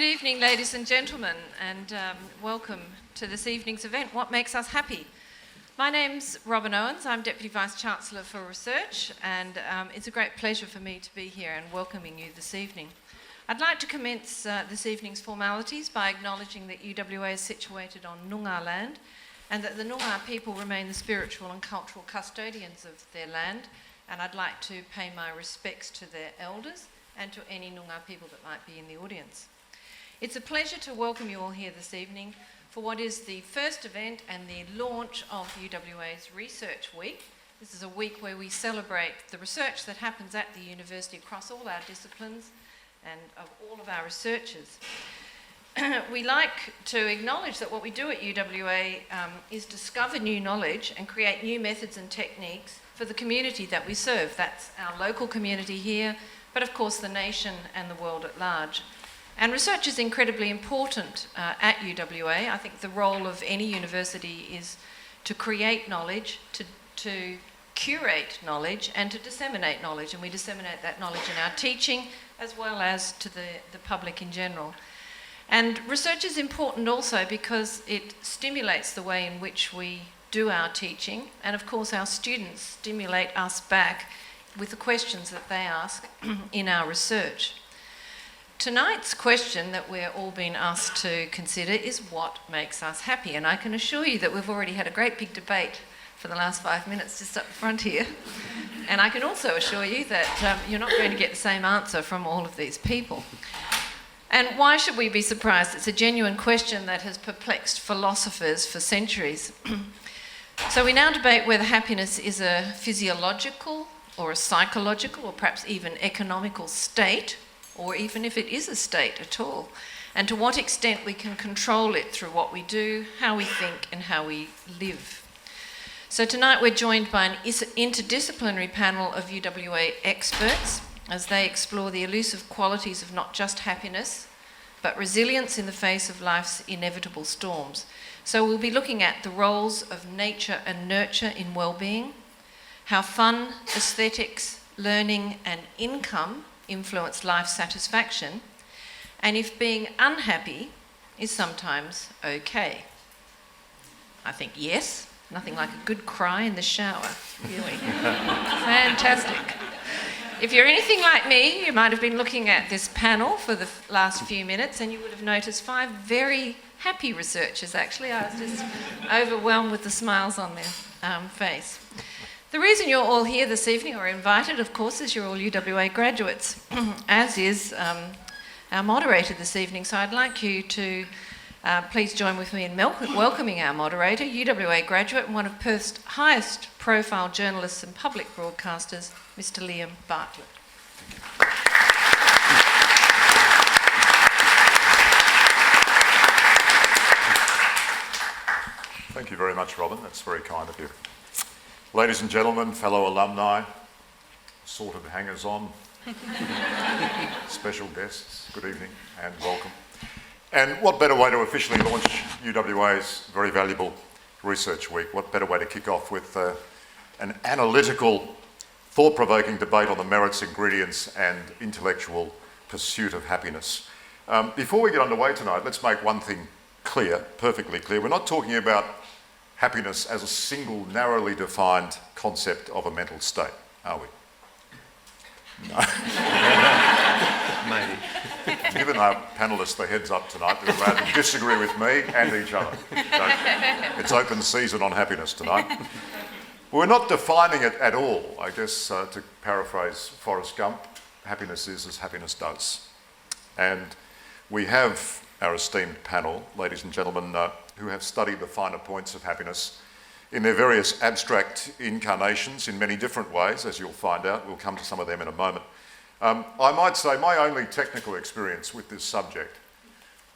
Good evening, ladies and gentlemen, and welcome to this evening's event, What Makes Us Happy? My name's Robin Owens. I'm Deputy Vice-Chancellor for Research, and it's a great pleasure for me to be here and welcoming you this evening. I'd like to commence this evening's formalities by acknowledging that UWA is situated on Noongar land and that the Noongar people remain the spiritual and cultural custodians of their land, and I'd like to pay my respects to their elders and to any Noongar people that might be in the audience. It's a pleasure to welcome you all here this evening for what is the first event and the launch of UWA's Research Week. This is a week where we celebrate the research that happens at the university across all our disciplines and of all of our researchers. We like to acknowledge that what we do at UWA is discover new knowledge and create new methods and techniques for the community that we serve. That's our local community here, but of course the nation and the world at large. And research is incredibly important at UWA. I think the role of any university is to create knowledge, to curate knowledge, and to disseminate knowledge. And we disseminate that knowledge in our teaching as well as to the public in general. And research is important also because it stimulates the way in which we do our teaching. And of course our students stimulate us back with the questions that they ask in our research. Tonight's question that we're all being asked to consider is what makes us happy? And I can assure you that we've already had a great big debate for the last 5 minutes just up front here. And I can also assure you that you're not going to get the same answer from all of these people. And why should we be surprised? It's a genuine question that has perplexed philosophers for centuries. So we now debate whether happiness is a physiological or a psychological or perhaps even economical state, or even if it is a state at all, and to what extent we can control it through what we do, how we think, and how we live. So tonight we're joined by an interdisciplinary panel of UWA experts as they explore the elusive qualities of not just happiness, but resilience in the face of life's inevitable storms. So we'll be looking at the roles of nature and nurture in well-being, how fun, aesthetics, learning, and income influence life satisfaction, and if being unhappy is sometimes okay. I think yes, nothing like a good cry in the shower, really. Fantastic. If you're anything like me, you might have been looking at this panel for the last few minutes and you would have noticed 5 very happy researchers actually. I was just overwhelmed with the smiles on their face. The reason you're all here this evening, or invited, of course, is you're all UWA graduates, as is our moderator this evening. So I'd like you to please join with me in welcoming our moderator, UWA graduate and one of Perth's highest profile journalists and public broadcasters, Mr. Liam Bartlett. Thank you very much, Robin. That's very kind of you. Ladies and gentlemen, fellow alumni, assorted hangers-on, special guests, good evening and welcome. And what better way to officially launch UWA's very valuable Research Week? What better way to kick off with an analytical, thought-provoking debate on the merits, ingredients and intellectual pursuit of happiness. Before we get underway tonight, let's make one thing clear, perfectly clear. We're not talking about happiness as a single, narrowly defined concept of a mental state, are we? No. Maybe. Given our panellists the heads up tonight, they're allowed to disagree with me and each other. So it's open season on happiness tonight. We're not defining it at all. I guess, to paraphrase Forrest Gump, happiness is as happiness does. And we have our esteemed panel, ladies and gentlemen, who have studied the finer points of happiness in their various abstract incarnations in many different ways, as you'll find out. We'll come to some of them in a moment. I might say my only technical experience with this subject,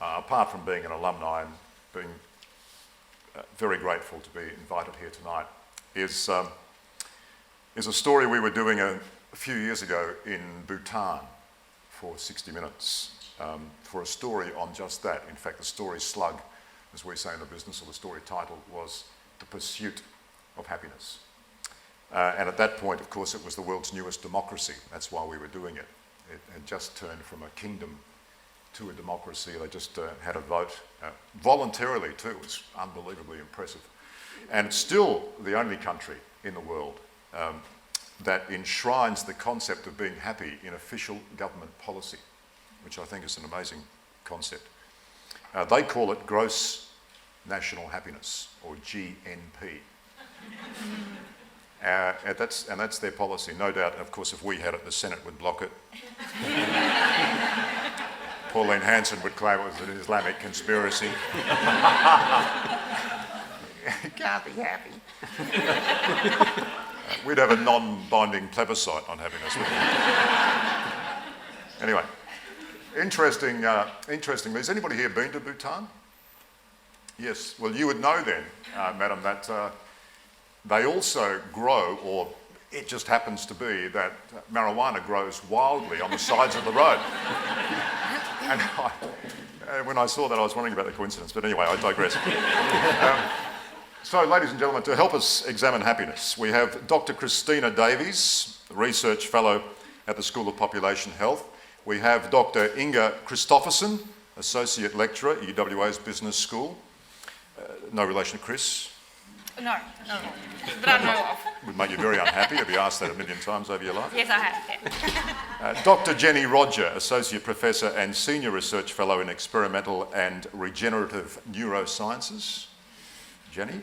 apart from being an alumni and being very grateful to be invited here tonight, is a story we were doing a few years ago in Bhutan for 60 Minutes, for a story on just that. In fact, the story slug, as we say in the business, or the story title, was The Pursuit of Happiness. And at that point, of course, it was the world's newest democracy. That's why we were doing it. It had just turned from a kingdom to a democracy. They just had a vote voluntarily too. It was unbelievably impressive. And it's still the only country in the world that enshrines the concept of being happy in official government policy, which I think is an amazing concept. They call it gross national happiness, or GNP. And that's their policy. No doubt, of course, if we had it, the Senate would block it. Pauline Hanson would claim it was an Islamic conspiracy. You can't be happy. We'd have a non-binding plebiscite on happiness. Anyway, interestingly, has anybody here been to Bhutan? Yes. Well, you would know then, madam, that they also grow, or it just happens to be that marijuana grows wildly on the sides of the road. And when I saw that, I was wondering about the coincidence, but anyway, I digress. So, ladies and gentlemen, to help us examine happiness, we have Dr. Christina Davies, Research Fellow at the School of Population Health. We have Dr. Inga Christofferson, Associate Lecturer at UWA's Business School. No relation to Chris? No, but I know of. Would make you very unhappy if you asked that 1,000,000 times over your life. Yes, I have. Yeah. Dr. Jenny Roger, Associate Professor and Senior Research Fellow in Experimental and Regenerative Neurosciences. Jenny.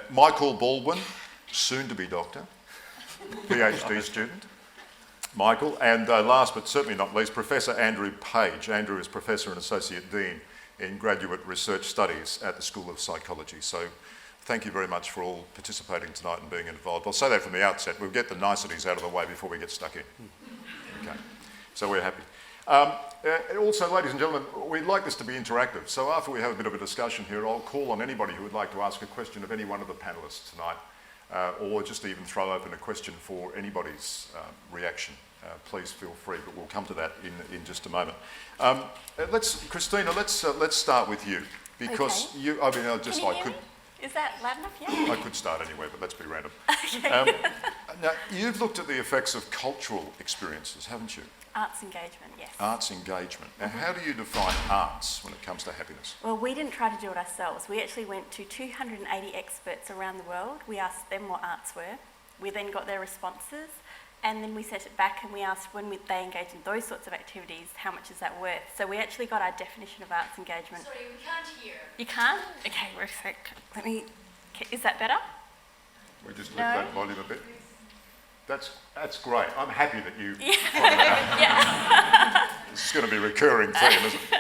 Michael Baldwin, soon to be doctor, PhD student. Michael. And last but certainly not least, Professor Andrew Page. Andrew is Professor and Associate Dean in Graduate Research Studies at the School of Psychology. So thank you very much for all participating tonight and being involved. I'll say that from the outset. We'll get the niceties out of the way before we get stuck in. Okay, so we're happy. Also, ladies and gentlemen, we'd like this to be interactive. So after we have a bit of a discussion here, I'll call on anybody who would like to ask a question of any one of the panellists tonight, or just even throw open a question for anybody's reaction. Please feel free, but we'll come to that in just a moment. Christina, let's start with you, because Okay. you. I mean, I just Can you I hear could. me? Is that loud enough? Yeah. I could start anywhere, but let's be random. Okay. Now, you've looked at the effects of cultural experiences, haven't you? Arts engagement, yes. Arts engagement. Now, how do you define arts when it comes to happiness? Well, we didn't try to do it ourselves. We actually went to 280 experts around the world. We asked them what arts were. We then got their responses, and then we set it back and we asked when they engage in those sorts of activities, how much is that worth? So we actually got our definition of arts engagement. Sorry, we can't hear. You can't? Okay, wait a sec. Let me... Is that better? We just lift No. that volume a bit. That's great. I'm happy that you. Yeah. This is going to be a recurring theme, isn't it?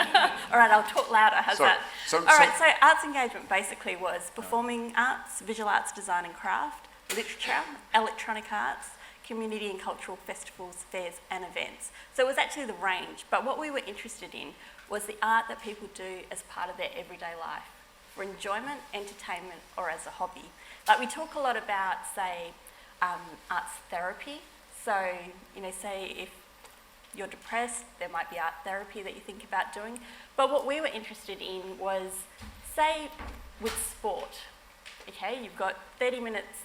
All right, I'll talk louder. How's Sorry. that? All right, so arts engagement basically was performing arts, visual arts, design and craft, literature, electronic arts, community and cultural festivals, fairs and events. So it was actually the range, but what we were interested in was the art that people do as part of their everyday life, for enjoyment, entertainment or as a hobby. Like we talk a lot about, say, arts therapy. So, say if you're depressed, there might be art therapy that you think about doing. But what we were interested in was, say, with sport, okay, you've got 30 minutes,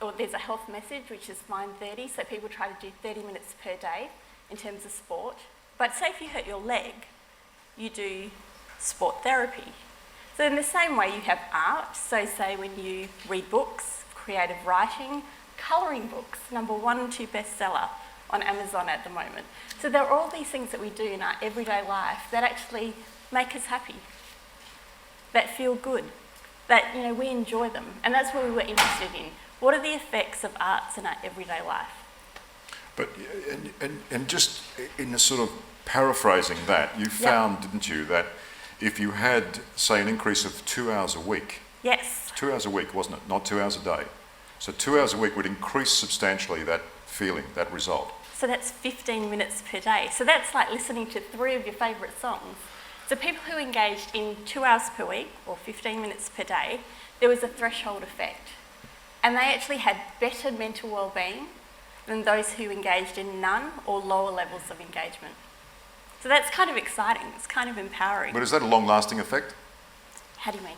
or there's a health message, which is Mind 30, so people try to do 30 minutes per day in terms of sport. But say if you hurt your leg, you do sport therapy. So in the same way you have art, so say when you read books, creative writing, colouring books, number 1 and 2 bestseller on Amazon at the moment. So there are all these things that we do in our everyday life that actually make us happy, that feel good, that we enjoy them. And that's what we were interested in. What are the effects of arts in our everyday life? But, and just in a sort of paraphrasing that, you found, didn't you, that if you had, say, an increase of 2 hours a week. Yes. 2 hours a week, wasn't it? Not 2 hours a day. So 2 hours a week would increase substantially that feeling, that result. So that's 15 minutes per day. So that's like listening to 3 of your favourite songs. So people who engaged in 2 hours per week, or 15 minutes per day, there was a threshold effect. And they actually had better mental well-being than those who engaged in none or lower levels of engagement. So that's kind of exciting, it's kind of empowering. But is that a long-lasting effect? How do you mean?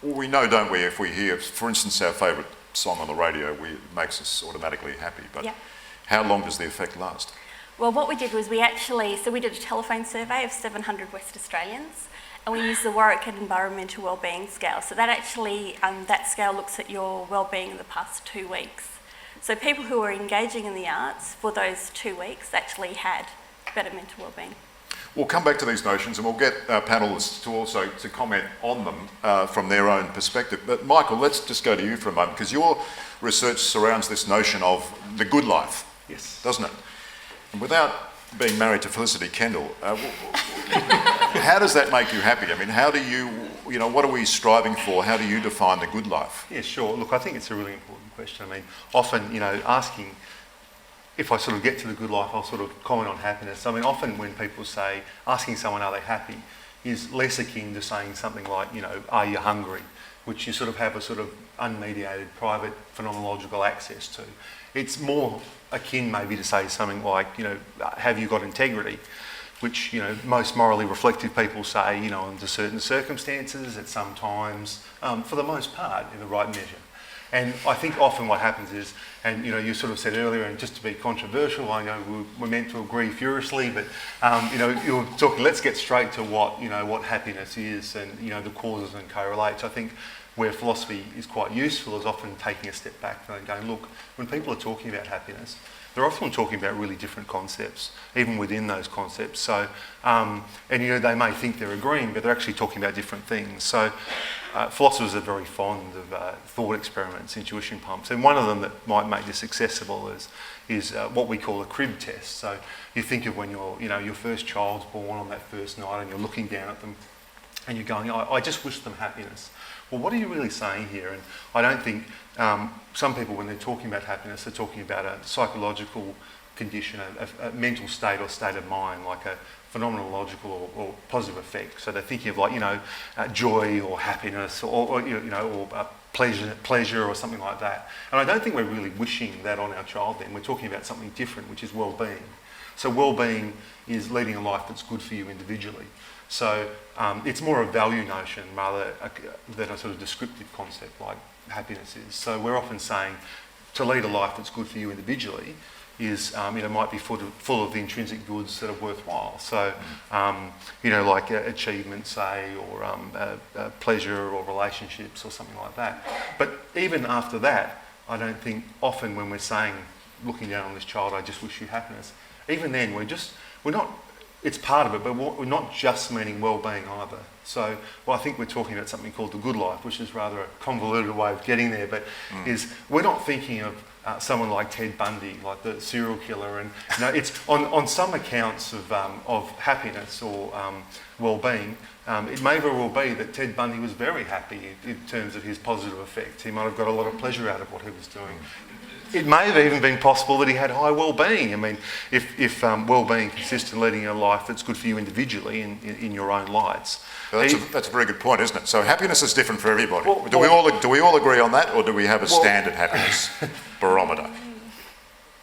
Well, we know, don't we, if we hear, for instance, our favourite song on the radio, it makes us automatically happy. But how long does the effect last? Well, what we did was we did a telephone survey of 700 West Australians, and we used the Warwick Environmental Wellbeing Scale. So that actually, that scale looks at your wellbeing in the past 2 weeks. So people who were engaging in the arts for those 2 weeks actually had better mental wellbeing. We'll come back to these notions and we'll get our panellists to also to comment on them from their own perspective. But Michael, let's just go to you for a moment, because your research surrounds this notion of the good life, Yes. doesn't it? And without being married to Felicity Kendall, how does that make you happy? I mean, how do you know, what are we striving for? How do you define the good life? Yeah, sure. Look, I think it's a really important question. I mean, often, asking, if I sort of get to the good life, I'll sort of comment on happiness. I mean, often when people say, asking someone, are they happy, is less akin to saying something like, are you hungry? Which you sort of have a sort of unmediated, private, phenomenological access to. It's more akin maybe to say something like, have you got integrity? Which, most morally reflective people say, under certain circumstances, at some times, for the most part, in the right measure. And I think often what happens is, and you sort of said earlier, and just to be controversial, I know we're meant to agree furiously, but you're talking, let's get straight to what happiness is and the causes and correlates. I think where philosophy is quite useful is often taking a step back and going, look, when people are talking about happiness, they're often talking about really different concepts, even within those concepts. So, and they may think they're agreeing, but they're actually talking about different things. So, philosophers are very fond of thought experiments, intuition pumps, and one of them that might make this accessible is what we call a crib test. So, you think of when your first child's born on that first night, and you're looking down at them, and you're going, I just wish them happiness. Well, what are you really saying here? And I don't think some people, when they're talking about happiness, they're talking about a psychological condition, a mental state or state of mind, like a phenomenological or positive effect. So they're thinking of like, joy or happiness or pleasure or something like that. And I don't think we're really wishing that on our child then. We're talking about something different, which is well-being. So well-being is leading a life that's good for you individually. So it's more a value notion rather than a sort of descriptive concept like happiness is. So we're often saying to lead a life that's good for you individually is, might be full of the intrinsic goods that are worthwhile. So, like achievement, say, or pleasure or relationships or something like that. But even after that, I don't think often when we're saying, looking down on this child, I just wish you happiness, even then we're not, it's part of it, but we're not just meaning well-being either. So, I think we're talking about something called the good life, which is rather a convoluted way of getting there, but is we're not thinking of someone like Ted Bundy, like the serial killer, and it's on some accounts of happiness or well-being. It may very well be that Ted Bundy was very happy in terms of his positive effect. He might have got a lot of pleasure out of what he was doing. It may have even been possible that he had high well-being. I mean, if well-being consists in leading a life that's good for you individually in your own lights. That's a very good point, isn't it? So happiness is different for everybody. Well, do we all agree on that, or do we have a standard happiness barometer?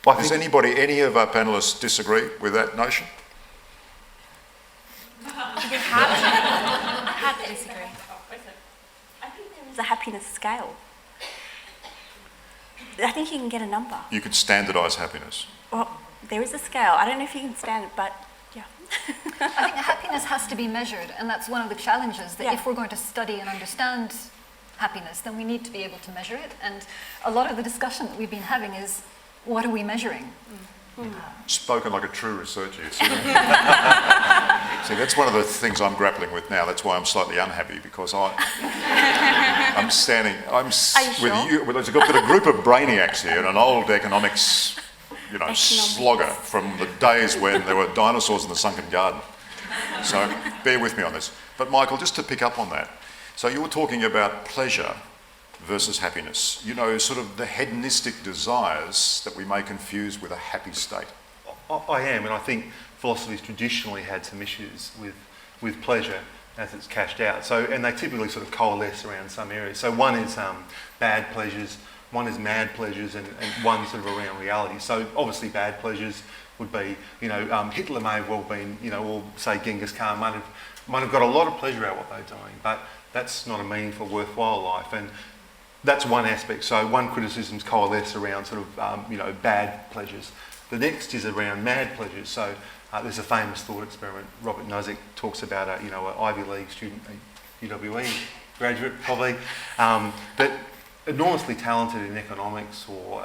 Does any of our panellists disagree with that notion? Hard to disagree. I think there is a happiness scale. I think you can get a number. You could standardise happiness. Well, there is a scale. I don't know if you can stand it, but yeah. I think happiness has to be measured, and that's one of the challenges, that if we're going to study and understand happiness, then we need to be able to measure it. And a lot of the discussion that we've been having is, what are we measuring? Spoken like a true researcher. See, that's one of the things I'm grappling with now. That's why I'm slightly unhappy, because I'm with you. Well, there's got a group of brainiacs here and an old economics, slogger from the days when there were dinosaurs in the sunken garden. So bear with me on this. But Michael, just to pick up on that. So you were talking about pleasure versus happiness, sort of the hedonistic desires that we may confuse with a happy state. I am, and I think philosophy's traditionally had some issues with pleasure as it's cashed out. So, and they typically sort of coalesce around some areas. So one is bad pleasures, one is mad pleasures, and one sort of around reality. So obviously bad pleasures would be, Hitler may have well been, or say Genghis Khan might have got a lot of pleasure out of what they're doing, but that's not a meaningful, worthwhile life. And that's one aspect. So one criticism's coalesce around sort of, bad pleasures. The next is around mad pleasures. So there's a famous thought experiment. Robert Nozick talks about an Ivy League student, a UWE graduate probably, but enormously talented in economics or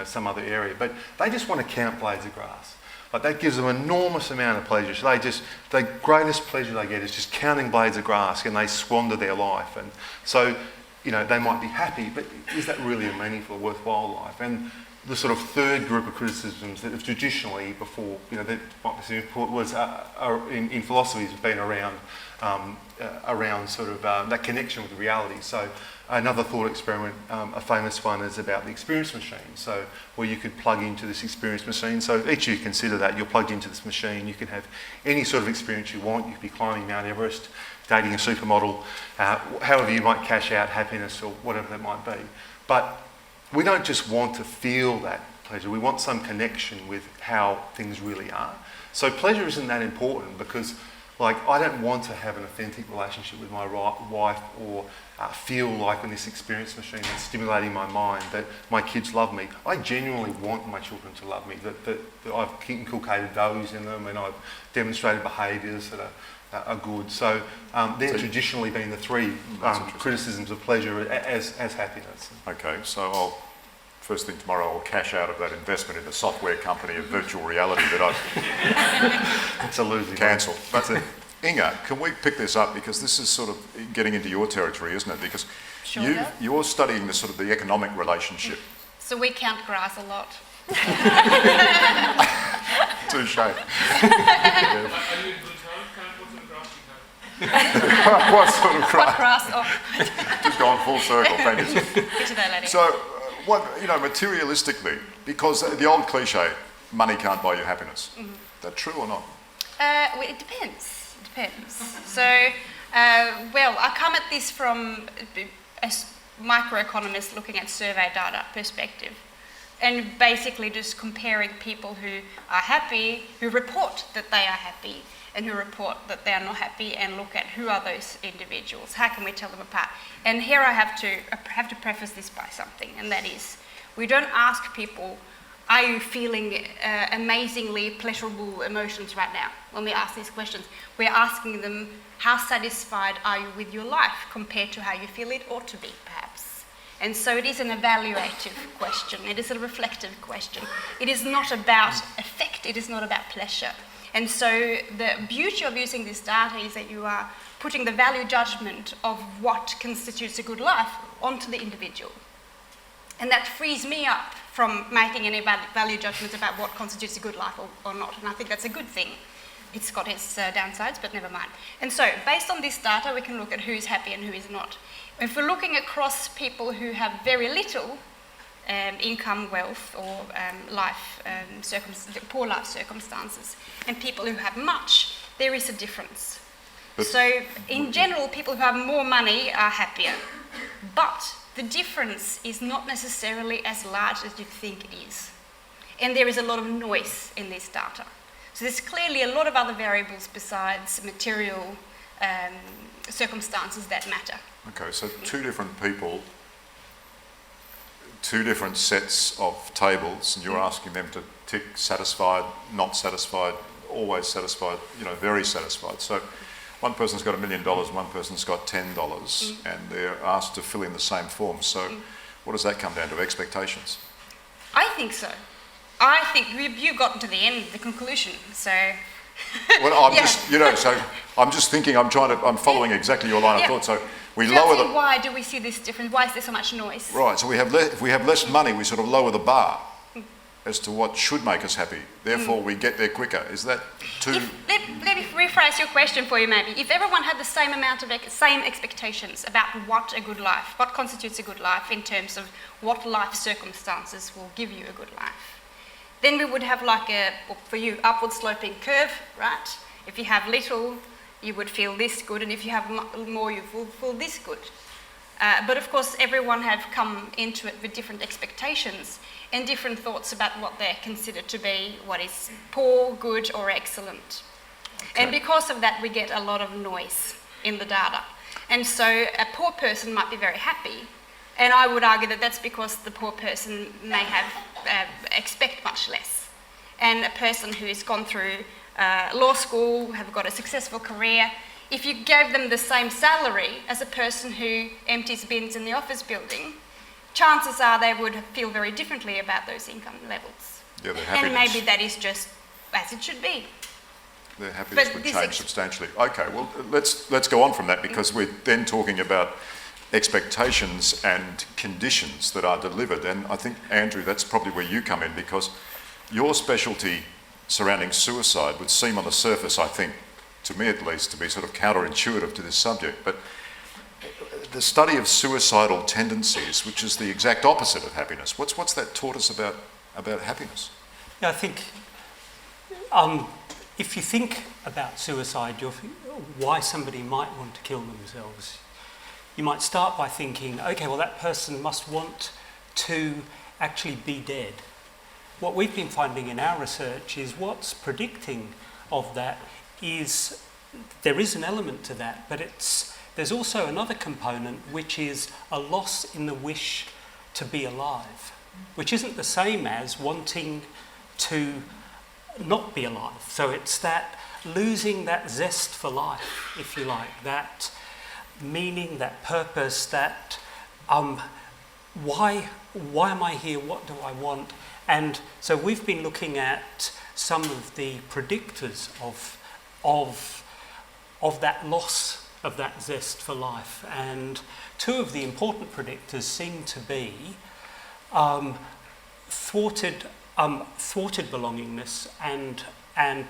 some other area, but they just want to count blades of grass. Like that gives them an enormous amount of pleasure. So the greatest pleasure they get is just counting blades of grass, and they squander their life. And so, they might be happy, but is that really a meaningful, worthwhile life? And the sort of third group of criticisms that have traditionally before, that was in philosophy has been around sort of that connection with reality. So another thought experiment, a famous one, is about the experience machine. So where you could plug into this experience machine. So each of you consider that you're plugged into this machine. You can have any sort of experience you want. You could be climbing Mount Everest, dating a supermodel, however you might cash out happiness or whatever that might be. But we don't just want to feel that pleasure. We want some connection with how things really are. So pleasure isn't that important because, I don't want to have an authentic relationship with my wife or feel like in this experience machine that's stimulating my mind that my kids love me. I genuinely want my children to love me, that I've inculcated values in them and I've demonstrated behaviours that are good. So they're traditionally been the three criticisms of pleasure as happiness. Okay, so first thing tomorrow I'll cash out of that investment in the software company of virtual reality that I've It's a losing cancelled. But Inga, can we pick this up, because this is sort of getting into your territory, isn't it? Because Sure. you're studying the sort of the economic relationship. So we count grass a lot. Touche. Are you in good health? What sort of grass do you have? What sort of What crap? grass? Oh, Just gone full circle, thank you. get to that later. So, materialistically, because the old cliche, money can't buy you happiness. Is that true or not? Well, it depends. It depends. So, I come at this from a microeconomist looking at survey data perspective, and basically just comparing people who are happy, who report that they are happy, and who report that they are not happy, and look at who are those individuals. How can we tell them apart? And here I have to preface this by something, and that is, we don't ask people, are you feeling amazingly pleasurable emotions right now? When we ask these questions, we're asking them, how satisfied are you with your life compared to how you feel it ought to be, perhaps? And so it is an evaluative question. It is a reflective question. It is not about effect. It is not about pleasure. And so the beauty of using this data is that you are putting the value judgment of what constitutes a good life onto the individual. And that frees me up from making any value judgments about what constitutes a good life or not. And I think that's a good thing. It's got its downsides, but never mind. And so, based on this data, we can look at who is happy and who is not. If we're looking across people who have very little income, wealth, or poor life circumstances, and people who have much, there is a difference. So, in general, people who have more money are happier. But the difference is not necessarily as large as you think it is. And there is a lot of noise in this data. So there's clearly a lot of other variables besides material circumstances that matter. Okay, so two different people, two different sets of tables, and you're asking them to tick satisfied, not satisfied, always satisfied, very satisfied. So one person's got $1 million, one person's got $10, and they're asked to fill in the same form. So what does that come down to, expectations? I think so. I think you've gotten to the end, the conclusion, so... Well, I'm just thinking, I'm following exactly your line of thought. So we so lower the... Why do we see this difference? Why is there so much noise? Right, so if we have less money, we sort of lower the bar as to what should make us happy. Therefore, we get there quicker. Is that too... Let me rephrase your question for you, maybe. If everyone had the same amount of same expectations about what a good life, what constitutes a good life in terms of what life circumstances will give you a good life, then we would have for you, upward sloping curve, right? If you have little, you would feel this good, and if you have more, you will feel this good. But of course, everyone have come into it with different expectations and different thoughts about what they consider to be what is poor, good, or excellent. Okay. And because of that, we get a lot of noise in the data. And so a poor person might be very happy, and I would argue that that's because the poor person may have expect much less. and a person who has gone through law school, have got a successful career, if you gave them the same salary as a person who empties bins in the office building, chances are they would feel very differently about those income levels. Yeah, their And happiness, maybe that is just as it should be. their happiness but would this change substantially. Okay, well, let's go on from that, because we're then talking about expectations and conditions that are delivered. And I think, Andrew, that's probably where you come in, because your specialty surrounding suicide would seem on the surface, I think, to me at least, to be sort of counterintuitive to this subject. But the study of suicidal tendencies, which is the exact opposite of happiness, what's that taught us about happiness? Yeah, I think if you think about suicide, why somebody might want to kill themselves, you might start by thinking, okay, well, that person must want to actually be dead. What we've been finding in our research is what's predicting of that is there is an element to that, but there's also another component, which is a loss in the wish to be alive, which isn't the same as wanting to not be alive. So it's that losing that zest for life, if you like, that meaning, that purpose, that why am I here? What do I want? And so we've been looking at some of the predictors of that loss of that zest for life. And two of the important predictors seem to be thwarted belongingness and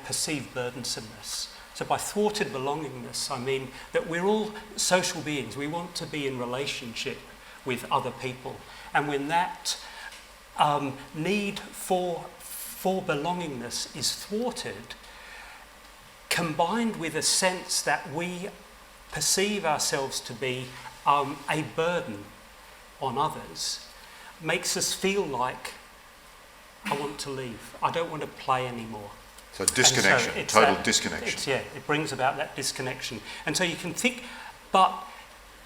perceived burdensomeness. So by thwarted belongingness, I mean that we're all social beings. We want to be in relationship with other people. And when that need for belongingness is thwarted, combined with a sense that we perceive ourselves to be a burden on others, makes us feel like, I want to leave. I don't want to play anymore. So disconnection, And total disconnection. It brings about that disconnection. And so you can think, but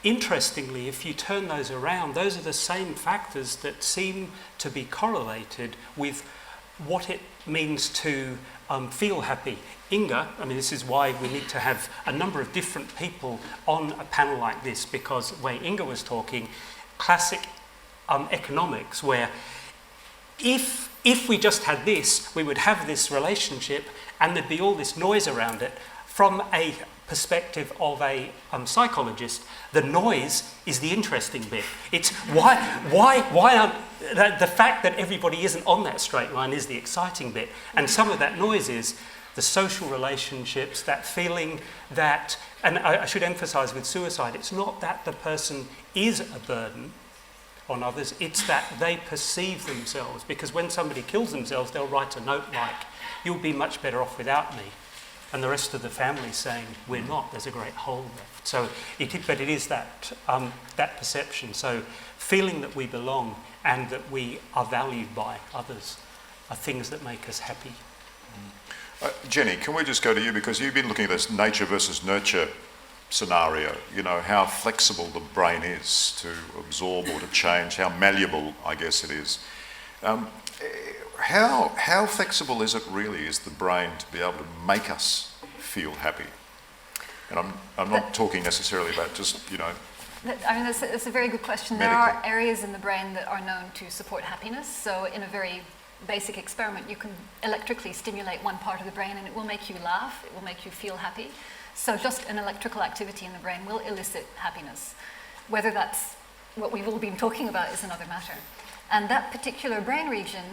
interestingly, if you turn those around, those are the same factors that seem to be correlated with what it means to feel happy. Inga, I mean, this is why we need to have a number of different people on a panel like this, because the way Inga was talking, classic economics, where if we just had this, we would have this relationship and there'd be all this noise around it. From a perspective of a psychologist, the noise is the interesting bit. It's why the fact that everybody isn't on that straight line is the exciting bit. And some of that noise is the social relationships, that feeling that, and I should emphasise with suicide, it's not that the person is a burden on others, it's that they perceive themselves. Because when somebody kills themselves, they'll write a note like, "You'll be much better off without me." And the rest of the family saying, "We're not, there's a great hole left." So it is that perception. So feeling that we belong and that we are valued by others are things that make us happy. Jenny, can we just go to you, because you've been looking at this nature versus nurture scenario, you know, how flexible the brain is to absorb or to change, how malleable, I guess it is. How flexible is it really, is the brain to be able to make us feel happy? And I'm not talking necessarily about just, you know... I mean, that's a very good question. Medically. There are areas in the brain that are known to support happiness. So in a very basic experiment, you can electrically stimulate one part of the brain and it will make you laugh, it will make you feel happy. So just an electrical activity in the brain will elicit happiness. Whether that's what we've all been talking about is another matter. And that particular brain region,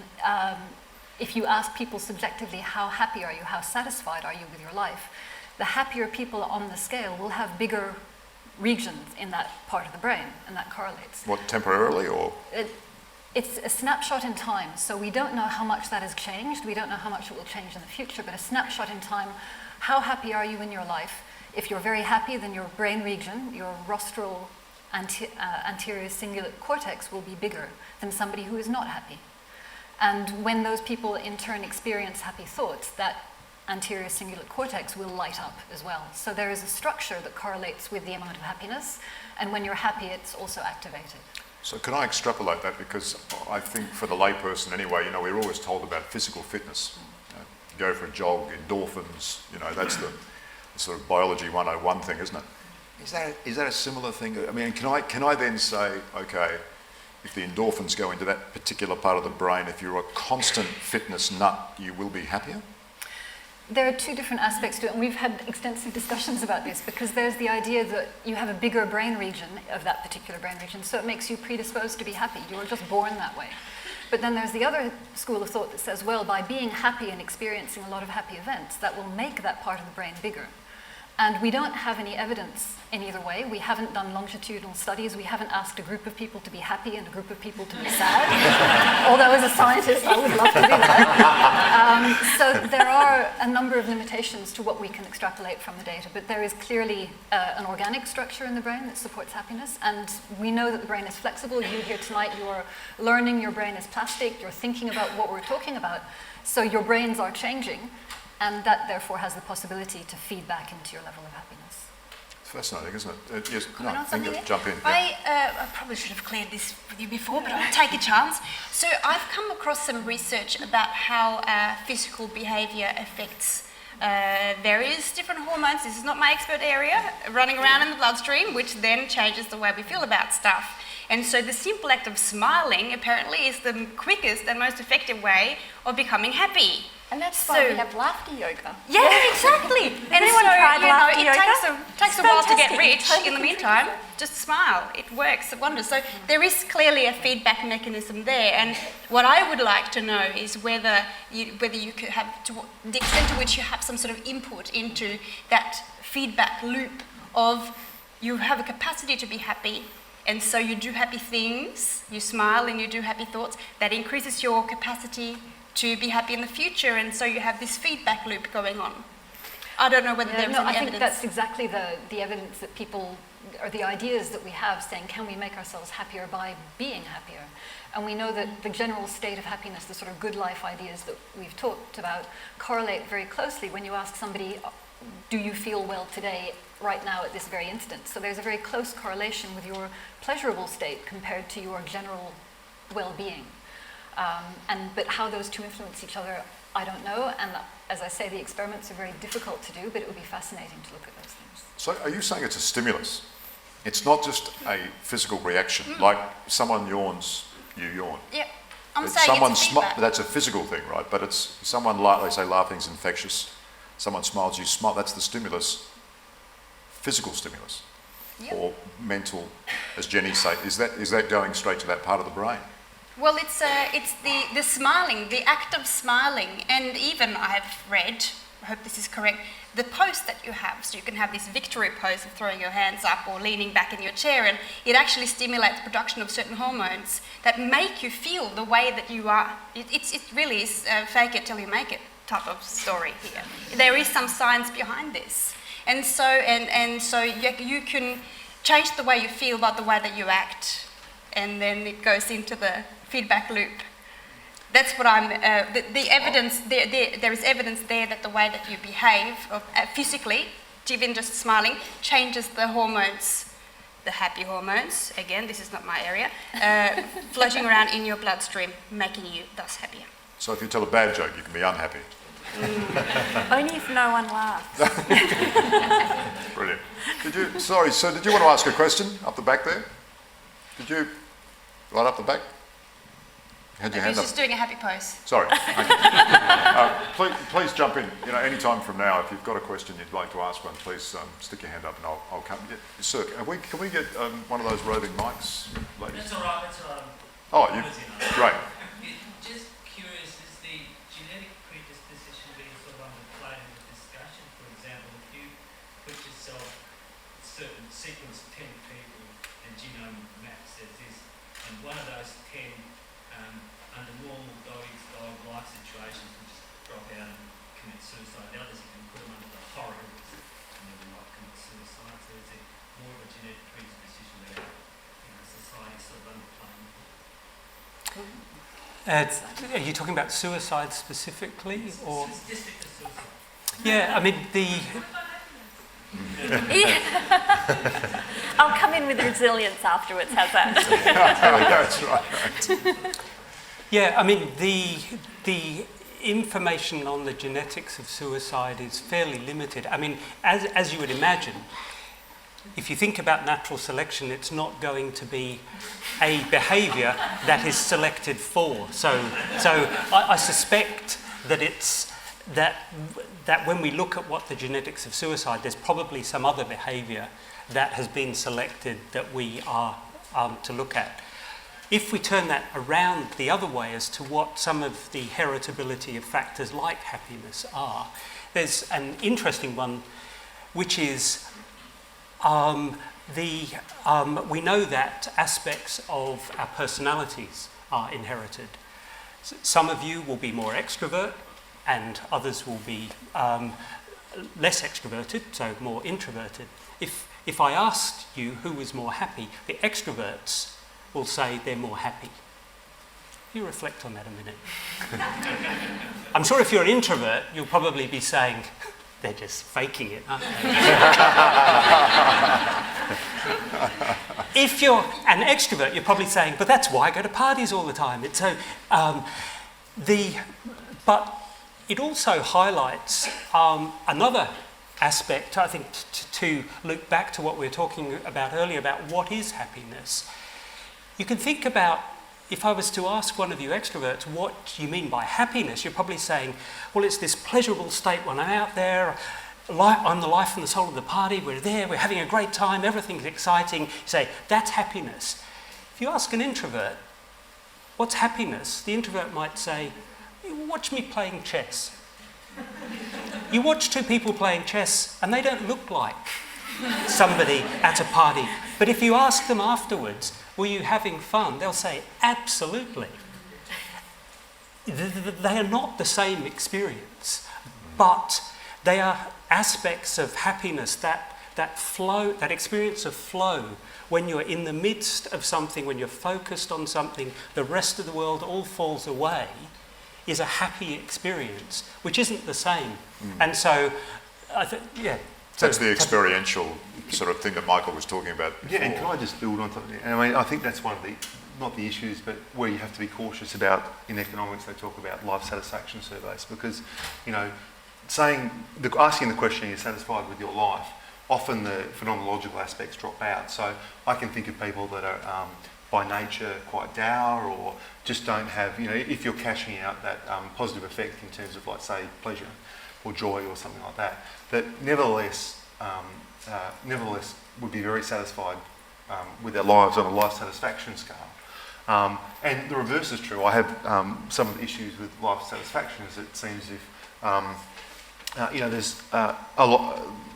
if you ask people subjectively, how happy are you, how satisfied are you with your life, the happier people on the scale will have bigger regions in that part of the brain, and that correlates. What, temporarily or...? It's a snapshot in time, so we don't know how much that has changed, we don't know how much it will change in the future, but a snapshot in time, how happy are you in your life? If you're very happy, then your brain region, your rostral anterior cingulate cortex will be bigger than somebody who is not happy. And when those people in turn experience happy thoughts, that anterior cingulate cortex will light up as well. So there is a structure that correlates with the amount of happiness, and when you're happy, it's also activated. So can I extrapolate that? Because I think for the layperson anyway, we're always told about physical fitness. Go for a jog, endorphins, that's the sort of biology 101 thing, isn't it? Is that a similar thing? I mean, can I then say, okay, if the endorphins go into that particular part of the brain, if you're a constant fitness nut, you will be happier? There are two different aspects to it, and we've had extensive discussions about this, because there's the idea that you have a bigger brain region of that particular brain region, so it makes you predisposed to be happy. You were just born that way. But then there's the other school of thought that says, well, by being happy and experiencing a lot of happy events, that will make that part of the brain bigger. And we don't have any evidence in either way. We haven't done longitudinal studies. We haven't asked a group of people to be happy and a group of people to be sad. Although as a scientist, I would love to do that. So there are a number of limitations to what we can extrapolate from the data, but there is clearly an organic structure in the brain that supports happiness. And we know that the brain is flexible. You here tonight, you're learning, your brain is plastic, you're thinking about what we're talking about. So your brains are changing. And that, therefore, has the possibility to feed back into your level of happiness. It's fascinating, isn't it? Yes, Comment on something there? Jump in. I probably should have cleared this with you before, but I'll take a chance. So I've come across some research about how physical behaviour affects various different hormones. This is not my expert area, running around in the bloodstream, which then changes the way we feel about stuff. And so the simple act of smiling, apparently, is the quickest and most effective way of becoming happy. And that's why we have laughter yoga. Yeah, exactly. And anyone tried laughter yoga? It takes a while to get fantastic. rich. Totally In the meantime, just smile. It works wonders. So there is clearly a feedback mechanism there. And what I would like to know is whether you could have, to the extent to which you have some sort of input into that feedback loop of you have a capacity to be happy, and so you do happy things, you smile and you do happy thoughts, that increases your capacity to be happy in the future, and so you have this feedback loop going on. I don't know whether there is any I think evidence. that's exactly the evidence that people, or the ideas that we have saying, can we make ourselves happier by being happier? And we know that the general state of happiness, the sort of good life ideas that we've talked about, correlate very closely when you ask somebody, do you feel well today, right now at this very instant? So there's a very close correlation with your pleasurable state compared to your general well-being. But how those two influence each other, I don't know. And as I say, the experiments are very difficult to do, but it would be fascinating to look at those things. So are you saying it's a stimulus? It's not just a physical reaction, like someone yawns, you yawn. Yeah, I'm It's saying someone it's a feedback. that's a physical thing, right? But it's someone, they say laughing's infectious. Someone smiles, you smile, that's the stimulus. Physical stimulus. Yep. Or mental, as Jenny said. Is that going straight to that part of the brain? Well, it's the smiling, the act of smiling, and even I've read, I hope this is correct, the pose that you have. So you can have this victory pose of throwing your hands up or leaning back in your chair, and it actually stimulates production of certain hormones that make you feel the way that you are. It really is fake it till you make it type of story here. There is some science behind this, and so you can change the way you feel by the way that you act, and then it goes into the feedback loop. That's what I'm. The evidence there is evidence there that the way that you behave physically, even just smiling, changes the hormones, the happy hormones. Again, this is not my area. Floating around in your bloodstream, making you thus happier. So if you tell a bad joke, you can be unhappy. Only if no one laughs. Brilliant. Did you want to ask a question up the back there? Did you? Right up the back? Had your hand He's up. just doing a happy pose. Sorry. Please jump in. Any time from now, if you've got a question you'd like to ask one, please stick your hand up and I'll come. Sir, can we get one of those roving mics, ladies? That's all right, that's all right. Oh, great. Just curious, is the genetic predisposition being sort of underplayed in the discussion? For example, if you put yourself a certain sequence of 10 people and genome map says this, and one of those 10 under normal dog life situations will just drop out and commit suicide. The others you can put them under the horrors and they will not commit suicide. So is it more of a genetic predisposition that society sort of underplaying? Are you talking about suicide specifically, or? Statistic of suicide. Yeah, I mean I'll come in in with resilience afterwards, how's that? That's right. Yeah, I mean, the information on the genetics of suicide is fairly limited. I mean, as you would imagine, if you think about natural selection, it's not going to be a behaviour that is selected for. So I suspect that it's that when we look at what the genetics of suicide, there's probably some other behaviour that has been selected that we are to look at. If we turn that around the other way as to what some of the heritability of factors like happiness are, there's an interesting one, which is we know that aspects of our personalities are inherited. Some of you will be more extrovert and others will be less extroverted, so more introverted. If I asked you who was more happy, the extroverts will say they're more happy. You reflect on that a minute. I'm sure if you're an introvert, you'll probably be saying, they're just faking it, aren't they? If you're an extrovert, you're probably saying, but that's why I go to parties all the time. It's so, but it also highlights another aspect, I think, to look back to what we were talking about earlier, about what is happiness. You can think about, if I was to ask one of you extroverts, what do you mean by happiness? You're probably saying, well, it's this pleasurable state when I'm out there, I'm the life and the soul of the party, we're there, we're having a great time, everything's exciting. You say, that's happiness. If you ask an introvert, what's happiness? The introvert might say, you watch me playing chess. You watch two people playing chess and they don't look like somebody at a party. But if you ask them afterwards, were you having fun? They'll say, absolutely. They are not the same experience, but they are aspects of happiness, that flow, that experience of flow, when you're in the midst of something, when you're focused on something, the rest of the world all falls away, is a happy experience, which isn't the same. And so, That's the experiential sort of thing that Michael was talking about before. Yeah, and can I just build on something? I mean, I think that's one of the, not the issues, but where you have to be cautious about, in economics, they talk about life satisfaction surveys, because, asking the question, are you satisfied with your life, often the phenomenological aspects drop out. So I can think of people that are by nature quite dour, or just don't have, if you're cashing out that positive effect in terms of, like, say, pleasure or joy or something like that, that nevertheless would be very satisfied with their lives on a life satisfaction scale. And the reverse is true. I have some of the issues with life satisfaction is it seems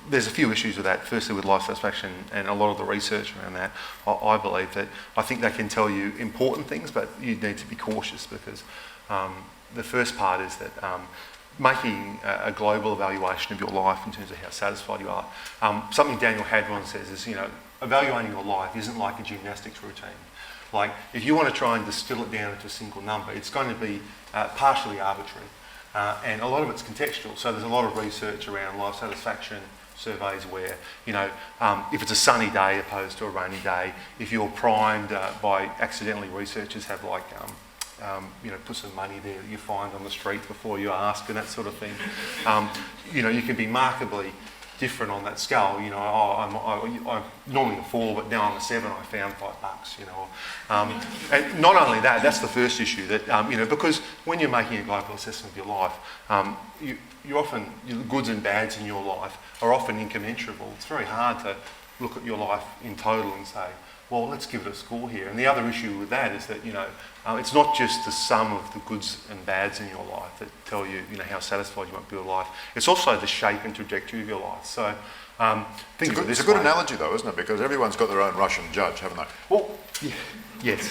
there's a few issues with that. Firstly, with life satisfaction and a lot of the research around that, I believe that I think they can tell you important things, but you need to be cautious, because the first part is that making a global evaluation of your life in terms of how satisfied you are. Something Daniel Hadron says is, evaluating your life isn't like a gymnastics routine. Like, if you want to try and distill it down into a single number, it's going to be partially arbitrary. And a lot of it's contextual. So there's a lot of research around life satisfaction surveys where, if it's a sunny day opposed to a rainy day, if you're primed by accidentally, researchers have like, put some money there that you find on the street before you ask and that sort of thing. You can be markedly different on that scale. I'm normally a 4, but now I'm a 7. I found $5. And not only that, that's the first issue. That because when you're making a global assessment of your life, you often, the goods and bads in your life are often incommensurable. It's very hard to look at your life in total and say, well, let's give it a score here. And the other issue with that is that, it's not just the sum of the goods and bads in your life that tell you, how satisfied you might be with your life. It's also the shape and trajectory of your life. So, it's a good analogy, though, isn't it? Because everyone's got their own Russian judge, haven't they? Well, yes.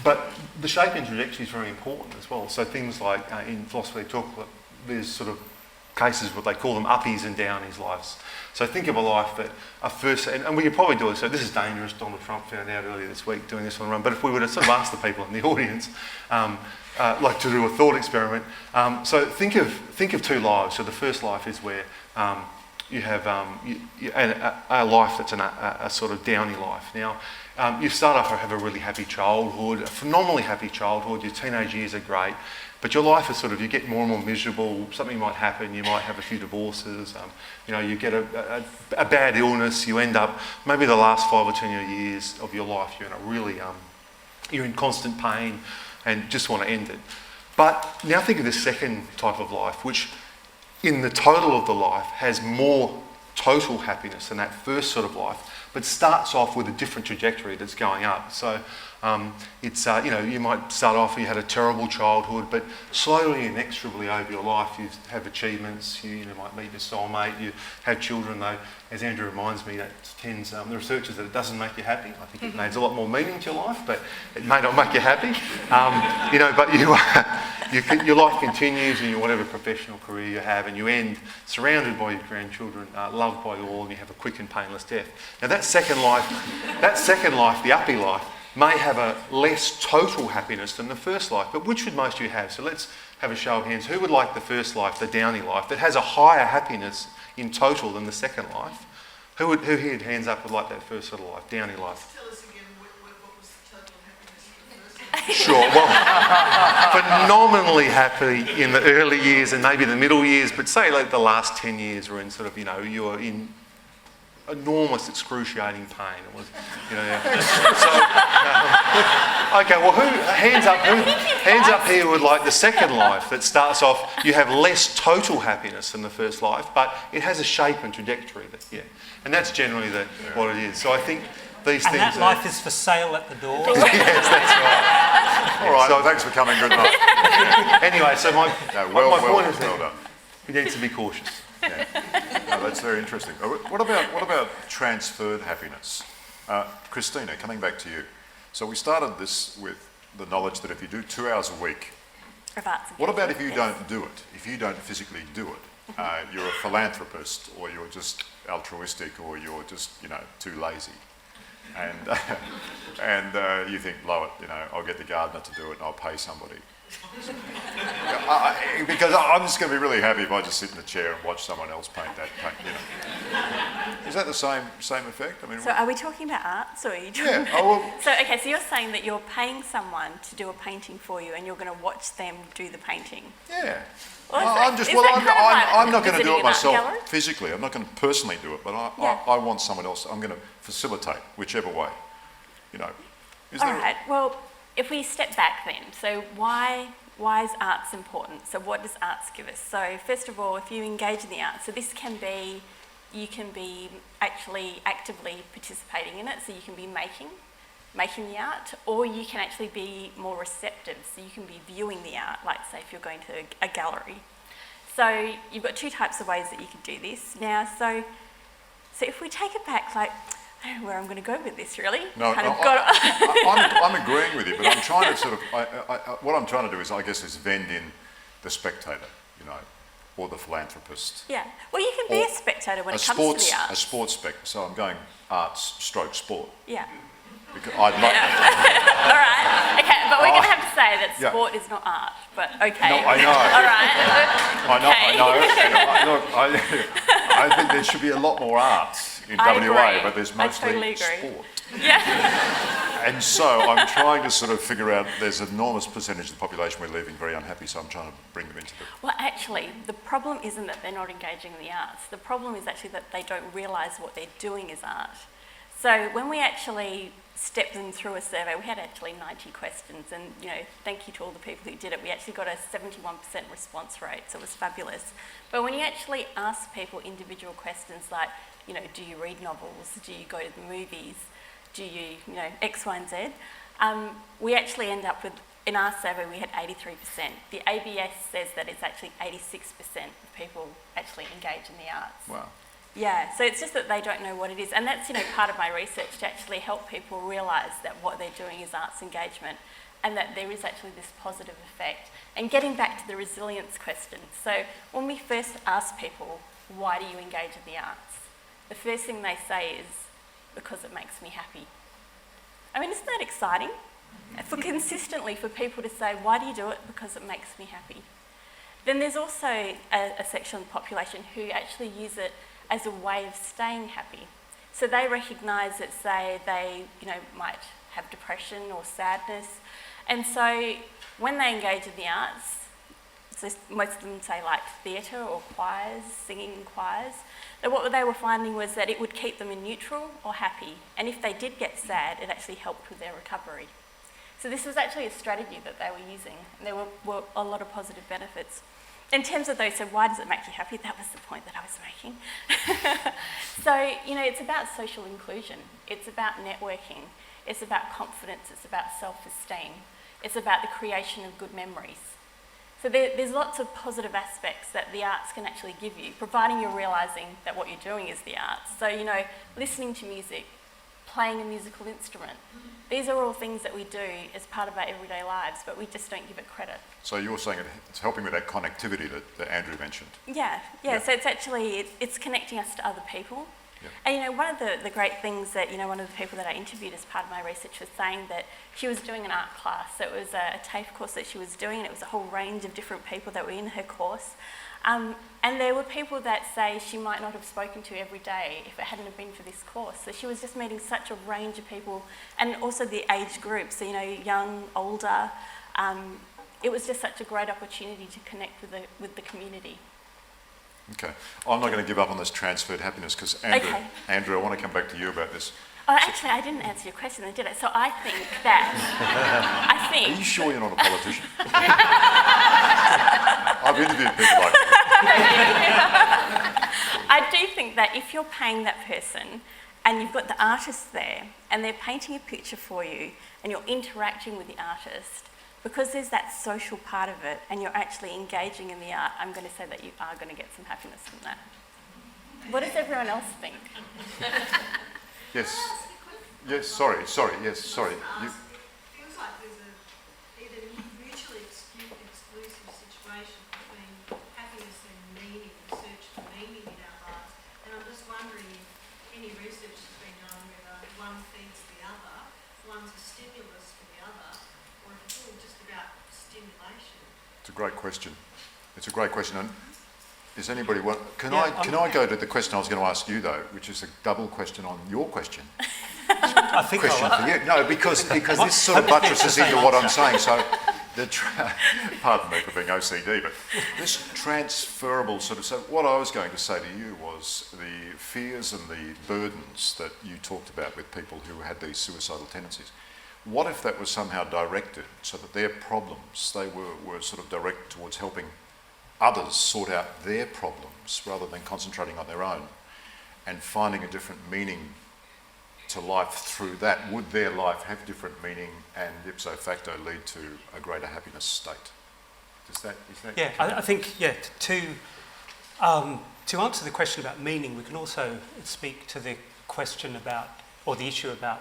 But the shape and trajectory is very important as well. So things like in philosophy, they talk about, there's sort of cases what they call them uppies and downies lives. So think of a life that and we could probably do it, so this is dangerous, Donald Trump found out earlier this week doing this on the run, but if we were to sort of ask the people in the audience, like to do a thought experiment, so think of 2 lives. So the first life is where you have a life that's a sort of downy life. Now, you start off to have a really happy childhood, a phenomenally happy childhood. Your teenage years are great, but your life is sort of, you get more and more miserable. Something might happen. You might have a few divorces. You get a bad illness. You end up, maybe the last 5 or 10 years of your life, you're in a really, you're in constant pain and just want to end it. But now think of the second type of life, which in the total of the life has more total happiness than that first sort of life, but starts off with a different trajectory that's going up. So it's, you might start off, you had a terrible childhood, but slowly and inexorably over your life you have achievements, you might meet your soulmate, you have children, though, as Andrew reminds me, that tends, the research is that it doesn't make you happy. I think it adds a lot more meaning to your life, but it may not make you happy. But your life continues in whatever professional career you have, and you end surrounded by your grandchildren, loved by all, and you have a quick and painless death. Now that second life, the uppy life, may have a less total happiness than the first life, but which would most of you have? So let's have a show of hands. Who would like the first life, the downy life, that has a higher happiness in total than the second life? Who here, hands up, would like that first sort of life, downy life? Tell us again, what was the total happiness for the first life? Sure, well, phenomenally happy in the early years and maybe the middle years, but say like the last 10 years were in sort of, you're in enormous excruciating pain. It was, okay, well, hands up here would like the second life that starts off, you have less total happiness than the first life, but it has a shape and trajectory and that's generally what it is. So I think these and things that life is for sale at the door. Yes, that's right. All right, so thanks for coming. Good night. Anyway, so my point is well done. we need to be cautious. Yeah. No, that's very interesting. What about transferred happiness? Christina, coming back to you. So we started this with the knowledge that if you do 2 hours a week, what about if you don't do it? If you don't physically do it, you're a philanthropist, or you're just altruistic, or you're just too lazy, and you think, blow it, I'll get the gardener to do it, and I'll pay somebody. Because I'm just going to be really happy if I just sit in the chair and watch someone else paint that paint. Is that the same effect? I mean, so are we talking about arts, or are you talking yeah. about... Oh, well, So you're saying that you're paying someone to do a painting for you, and you're going to watch them do the painting? Yeah. Well, I'm not going to do it myself gallery? physically. I'm not going to personally do it, but I want someone else. I'm going to facilitate whichever way. All right. Well, if we step back then, so why is arts important? So what does arts give us? So first of all, if you engage in the arts, so this can be, you can be actually actively participating in it, so you can be making the art, or you can actually be more receptive, so you can be viewing the art, like say if you're going to a gallery. So you've got 2 types of ways that you can do this. Now, so if we take it back, like, I don't know where I'm going to go with this, really. I'm agreeing with you, but I'm trying to sort of, what I'm trying to do is, I guess, is vend in the spectator, or the philanthropist. Yeah. Well, you can be a spectator when it comes to the arts. A sports spectator. So I'm going arts/sport. Yeah. Because I'd like. All right. Okay, but we're going to have to say that sport is not art. But okay. No, I know. All right. I know. I think there should be a lot more arts in WA, but there's mostly sport. Yeah. And so I'm trying to sort of figure out, there's an enormous percentage of the population we're leaving very unhappy, so I'm trying to bring them into the... Well, actually, the problem isn't that they're not engaging in the arts. The problem is actually that they don't realise what they're doing is art. So when we actually stepped them through a survey, we had actually 90 questions, and thank you to all the people who did it. We actually got a 71% response rate, so it was fabulous. But when you actually ask people individual questions like, do you read novels? Do you go to the movies? Do you, X, Y, and Z? We actually end up with, in our survey, we had 83%. The ABS says that it's actually 86% of people actually engage in the arts. Wow. Yeah, so it's just that they don't know what it is. And that's, part of my research, to actually help people realise that what they're doing is arts engagement, and that there is actually this positive effect. And getting back to the resilience question, so when we first ask people, why do you engage in the arts? The first thing they say is, because it makes me happy. I mean, isn't that exciting? Consistently for people to say, why do you do it? Because it makes me happy. Then there's also a section of the population who actually use it as a way of staying happy. So they recognise that, say, they might have depression or sadness, and so when they engage in the arts, so most of them say like theatre or choirs, singing in choirs, that what they were finding was that it would keep them in neutral or happy, and if they did get sad, it actually helped with their recovery. So this was actually a strategy that they were using, and there were a lot of positive benefits. In terms of those, so why does it make you happy? That was the point that I was making. So, it's about social inclusion. It's about networking. It's about confidence. It's about self-esteem. It's about the creation of good memories. So there's lots of positive aspects that the arts can actually give you, providing you're realising that what you're doing is the arts. So, listening to music, playing a musical instrument. These are all things that we do as part of our everyday lives, but we just don't give it credit. So you're saying it's helping with that connectivity that Andrew mentioned? Yeah. So it's actually, it's connecting us to other people. Yeah. And one of the great things that, one of the people that I interviewed as part of my research was saying that she was doing an art class. So it was a TAFE course that she was doing, and it was a whole range of different people that were in her course. And there were people that say she might not have spoken to every day if it hadn't have been for this course. So she was just meeting such a range of people, and also the age group, so young, older. It was just such a great opportunity to connect with the community. Okay. I'm not going to give up on this transferred happiness because Andrew, I want to come back to you about this. Oh, actually, I didn't answer your question, did I? So I think that... Are you sure you're not a politician? I've interviewed people like that. I do think that if you're paying that person and you've got the artist there and they're painting a picture for you and you're interacting with the artist, because there's that social part of it and you're actually engaging in the art, I'm going to say that you are going to get some happiness from that. What does everyone else think? Yes. Yes, sorry. It feels like there's either mutually exclusive situation between happiness and meaning, search for meaning in our lives. And I'm just wondering if any research has been done whether one feeds the other, one's a stimulus for the other, or if it's all just about stimulation. It's a great question. And is anybody can I go to the question I was going to ask you though, which is a double question on your question? I think question for you. No, because this sort of buttresses into what I'm saying. So, pardon me for being OCD, but this transferable sort of. So, what I was going to say to you was the fears and the burdens that you talked about with people who had these suicidal tendencies. What if that was somehow directed so that their problems they were sort of directed towards helping others sort out their problems rather than concentrating on their own and finding a different meaning to life through that? Would their life have different meaning and ipso facto lead to a greater happiness state? Is that yeah, I think, to answer the question about meaning, we can also speak to the question about, or the issue about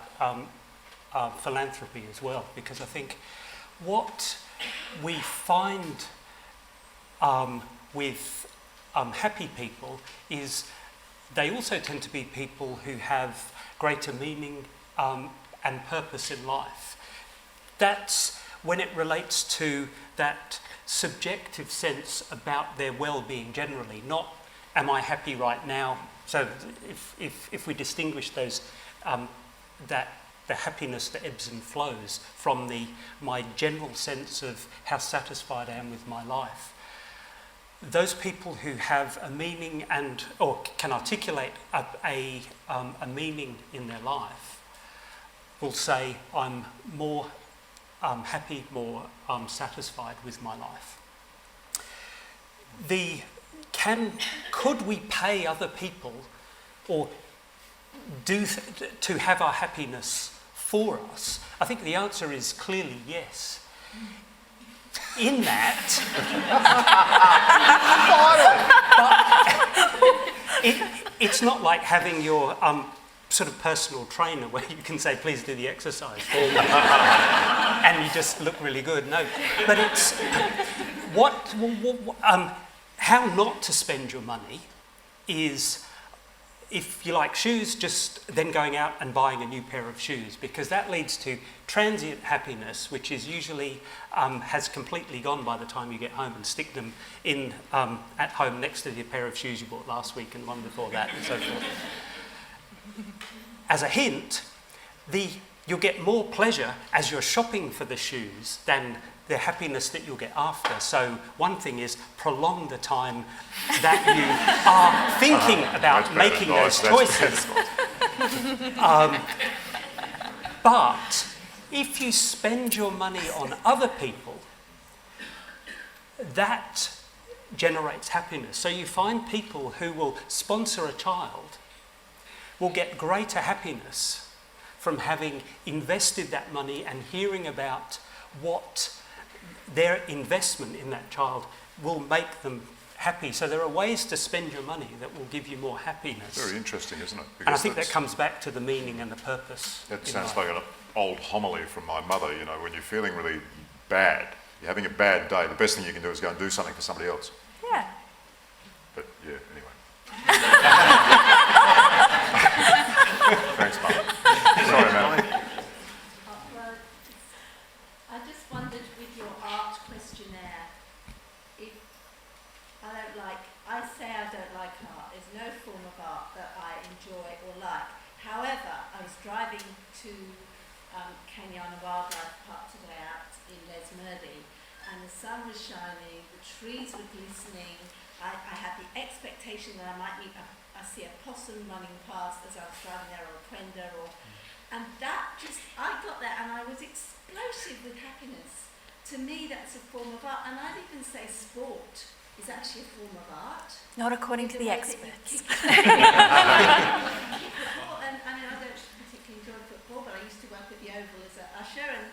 philanthropy as well, because I think what we find with happy people is they also tend to be people who have greater meaning and purpose in life. That's when it relates to that subjective sense about their well-being generally, not am I happy right now. So if we distinguish those, that the happiness that ebbs and flows from my general sense of how satisfied I am with my life, those people who have a meaning or can articulate a meaning in their life will say, I'm more happy, more satisfied with my life. Could we pay other people or to have our happiness for us? I think the answer is clearly yes. In that, it's not like having your sort of personal trainer where you can say, please do the exercise for me, and you just look really good. No, but it's how not to spend your money is if you like shoes, just then going out and buying a new pair of shoes, because that leads to transient happiness, which is usually has completely gone by the time you get home and stick them in at home next to the pair of shoes you bought last week and one before that and so forth. As a hint, you'll get more pleasure as you're shopping for the shoes than the happiness that you'll get after. So one thing is prolong the time that you are thinking about making those choices. But if you spend your money on other people, that generates happiness. So you find people who will sponsor a child will get greater happiness from having invested that money and hearing about what their investment in that child will make them happy. So there are ways to spend your money that will give you more happiness. Very interesting, isn't it? And I think that comes back to the meaning and the purpose. That sounds like an old homily from my mother, you know, when you're feeling really bad, you're having a bad day, the best thing you can do is go and do something for somebody else. Yeah. But yeah, anyway. Thanks, Mum. Sorry, Mum. Well, I just wondered with your art questionnaire, if I say I don't like art, there's no form of art that I enjoy or like. However, I was driving to Kanyana Wildlife Park today out in Lesmurdy, and the sun was shining, the trees were glistening. I had the expectation that I might I see a possum running past as I was driving there, or a quenda, and that just, I got there and I was explosive with happiness. To me, that's a form of art, and I'd even say sport is actually a form of art. Not according to the experts. And I mean, I don't particularly enjoy football, but I used to work at the Oval as an usher, and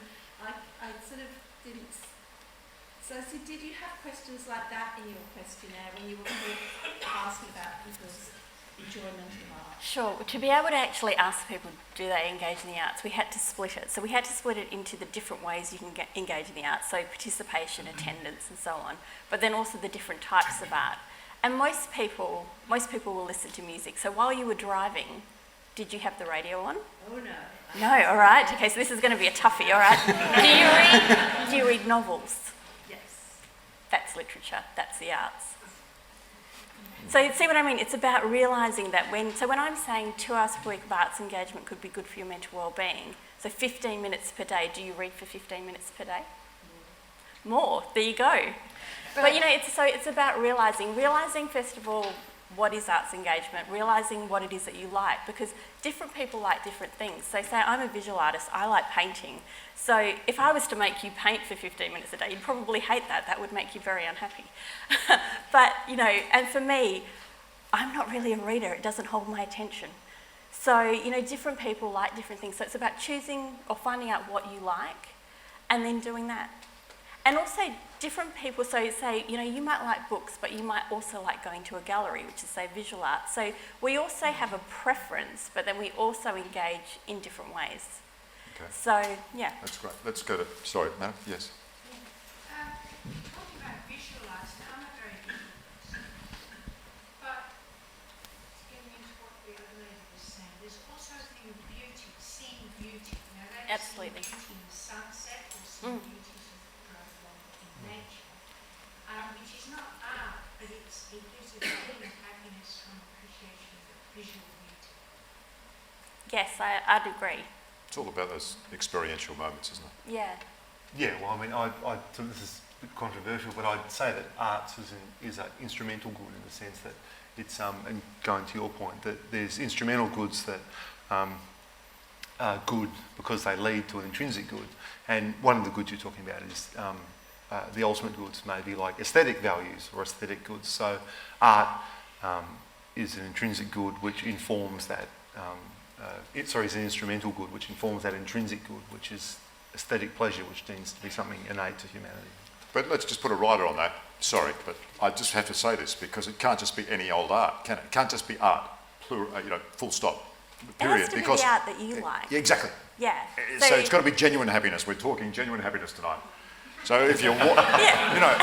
I sort of didn't. So did you have questions like that in your questionnaire when you were asking about people's enjoyment of art? Sure. To be able to actually ask people, do they engage in the arts, we had to split it. So we had to split it into the different ways you can engage in the arts, so participation, attendance, and so on, but then also the different types of art. And most people will listen to music. So while you were driving, did you have the radio on? Oh no. No, all right. Okay, so this is going to be a toughie, all right. Do you read novels? Yes. That's literature, that's the arts. So see what I mean? It's about realising that when I'm saying 2 hours per week of arts engagement could be good for your mental well-being, so 15 minutes per day, do you read for 15 minutes per day? More, there you go. But you know, it's about realising first of all, what is arts engagement, realising what it is that you like, because different people like different things. So say I'm a visual artist, I like painting. So if I was to make you paint for 15 minutes a day, you'd probably hate that. That would make you very unhappy. But, you know, and for me, I'm not really a reader. It doesn't hold my attention. So, you know, different people like different things. So it's about choosing or finding out what you like and then doing that. And also different people, so say, you know, you might like books, but you might also like going to a gallery, which is, say, visual art. So we also have a preference, but then we also engage in different ways. Okay. So, yeah. That's great. Let's go to, sorry, madam, yes. Talking about visual arts, now I'm not very visual, but getting into what the other lady was saying, there's also a thing of beauty, seeing beauty. Now, that's Absolutely. seeing beauty in the sunset or seeing beauty as it goes along in nature, which is not art, but it gives a feeling of happiness from appreciation of visual beauty. Yes, I'd agree. It's all about those experiential moments, isn't it? Yeah. Yeah, well, I mean, so this is a bit controversial, but I'd say that arts is an instrumental good in the sense that it's, and going to your point, that there's instrumental goods that are good because they lead to an intrinsic good. And one of the goods you're talking about is the ultimate goods, maybe like aesthetic values or aesthetic goods. So art is an intrinsic good which informs that, is an instrumental good which informs that intrinsic good, which is aesthetic pleasure, which tends to be something innate to humanity. But let's just put a rider on that. Sorry, but I just have to say this because it can't just be any old art, can it? It can't just be art, full stop, period. It has to because be the art that you like. Yeah, exactly. Yeah. So it's got to be genuine happiness. We're talking genuine happiness tonight. So if you want, you know,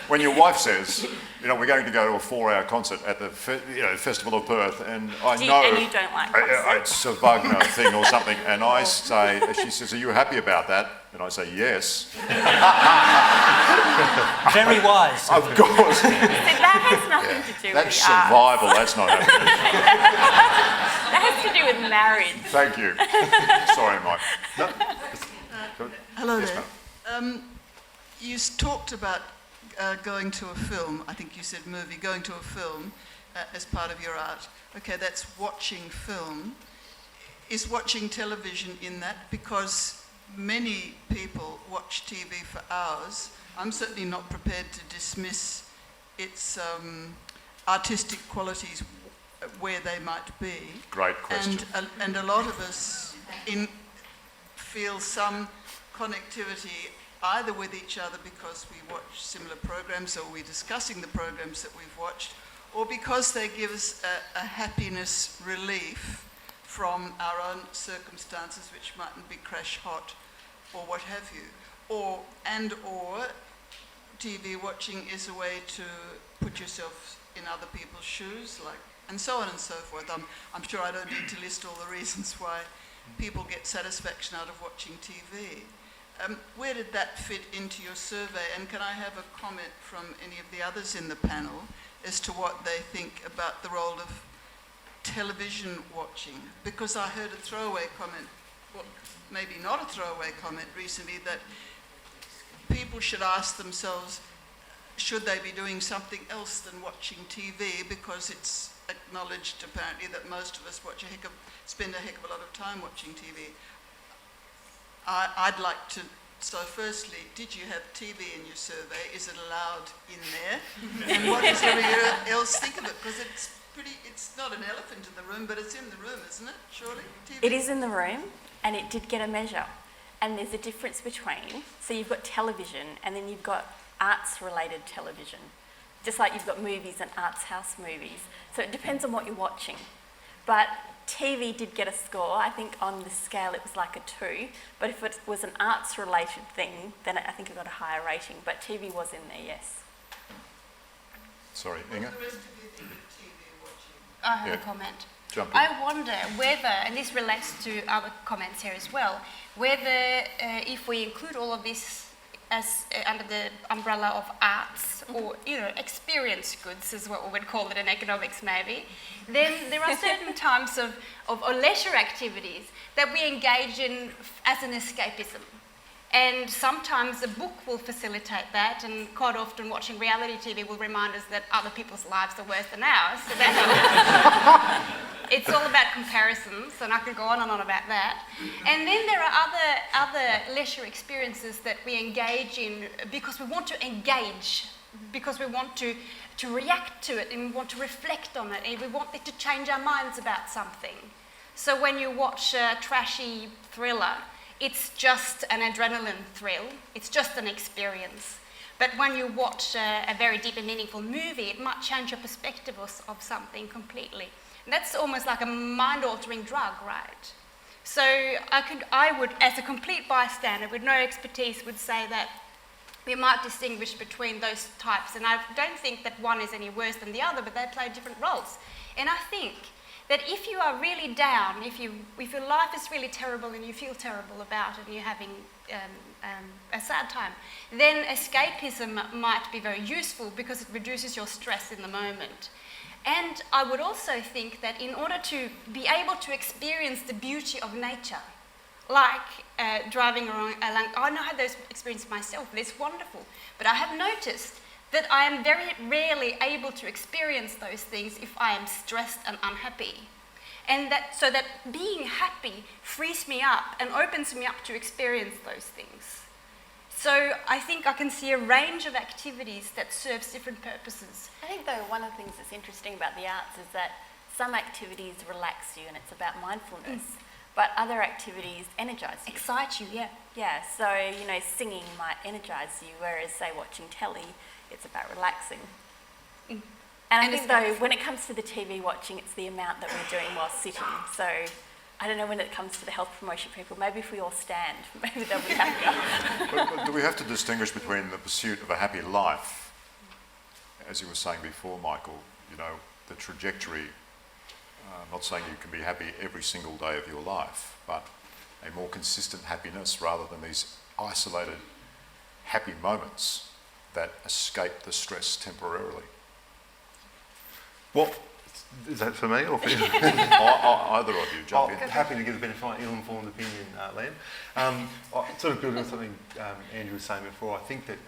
when your wife says, you know, we're going to go to a 4-hour concert at the Festival of Perth, and I And know you don't like concerts? it's a Wagner thing or something, and I say, she says, are you happy about that? And I say, yes. Very wise. Of course. So that has nothing to do That's with art. survival, that's not happiness. That has to do with marriage. Thank you. Sorry, Mike. No. Hello Yes, there. You talked about going to a film, I think you said movie, going to a film as part of your art. Okay, that's watching film. Is watching television in that? Because many people watch TV for hours. I'm certainly not prepared to dismiss its artistic qualities where they might be. Great question. And a lot of us feel some connectivity either with each other because we watch similar programs or we're discussing the programs that we've watched, or because they give us a happiness relief from our own circumstances, which mightn't be crash hot or what have you. Or TV watching is a way to put yourself in other people's shoes, like, and so on and so forth. I'm sure I don't need to list all the reasons why people get satisfaction out of watching TV. Where did that fit into your survey? And can I have a comment from any of the others in the panel as to what they think about the role of television watching? Because I heard a throwaway comment, well, maybe not a throwaway comment recently, that people should ask themselves, should they be doing something else than watching TV? Because it's acknowledged apparently that most of us spend a heck of a lot of time watching TV. I'd like to, so firstly, did you have TV in your survey? Is it allowed in there? And what does everyone else think of it? Because it's not an elephant in the room, but it's in the room, isn't it, surely? TV? It is in the room, and it did get a measure. And there's a difference between, so you've got television, and then you've got arts-related television. Just like you've got movies and arts house movies. So it depends on what you're watching. But TV did get a score. I think on the scale it was like a 2. But if it was an arts-related thing, then I think it got a higher rating. But TV was in there, yes. Sorry, Inga? What do the rest of you think of TV watching? I have a comment. Jump in. I wonder whether, and this relates to other comments here as well, whether if we include all of this as under the umbrella of arts or experience goods is what we would call it in economics maybe, then there are certain types of leisure activities that we engage in as an escapism. And sometimes a book will facilitate that, and quite often watching reality TV will remind us that other people's lives are worse than ours. So it's all about comparisons, and I could go on and on about that. And then there are other leisure experiences that we engage in because we want to engage, because we want to react to it, and we want to reflect on it, and we want it to change our minds about something. So when you watch a trashy thriller, it's just an adrenaline thrill, it's just an experience. But when you watch a very deep and meaningful movie, it might change your perspective of something completely. And that's almost like a mind-altering drug, right? So I would, as a complete bystander with no expertise, would say that we might distinguish between those types. And I don't think that one is any worse than the other, but they play different roles. And I think that if you are really down, if your life is really terrible and you feel terrible about it and you're having a sad time, then escapism might be very useful because it reduces your stress in the moment. And I would also think that in order to be able to experience the beauty of nature, like driving along, I know I had those experiences myself, and it's wonderful, but I have noticed that I am very rarely able to experience those things if I am stressed and unhappy. And so that being happy frees me up and opens me up to experience those things. So I think I can see a range of activities that serves different purposes. I think, though, one of the things that's interesting about the arts is that some activities relax you and it's about mindfulness, but other activities energise you. Excite you, yeah. Yeah, so, singing might energise you, whereas, say, watching telly, it's about relaxing. And I think, though, when it comes to the TV watching, it's the amount that we're doing while sitting. So I don't know when it comes to the health promotion people, maybe if we all stand, maybe they'll be happier. But do we have to distinguish between the pursuit of a happy life as you were saying before, Michael, you know, the trajectory, I'm not saying you can be happy every single day of your life, but a more consistent happiness rather than these isolated happy moments that escape the stress temporarily. What is that for me or for you? Either of you, jump in. Happy to give a benefit of my ill-informed opinion, Len. Sort of building on something Andrew was saying before, I think that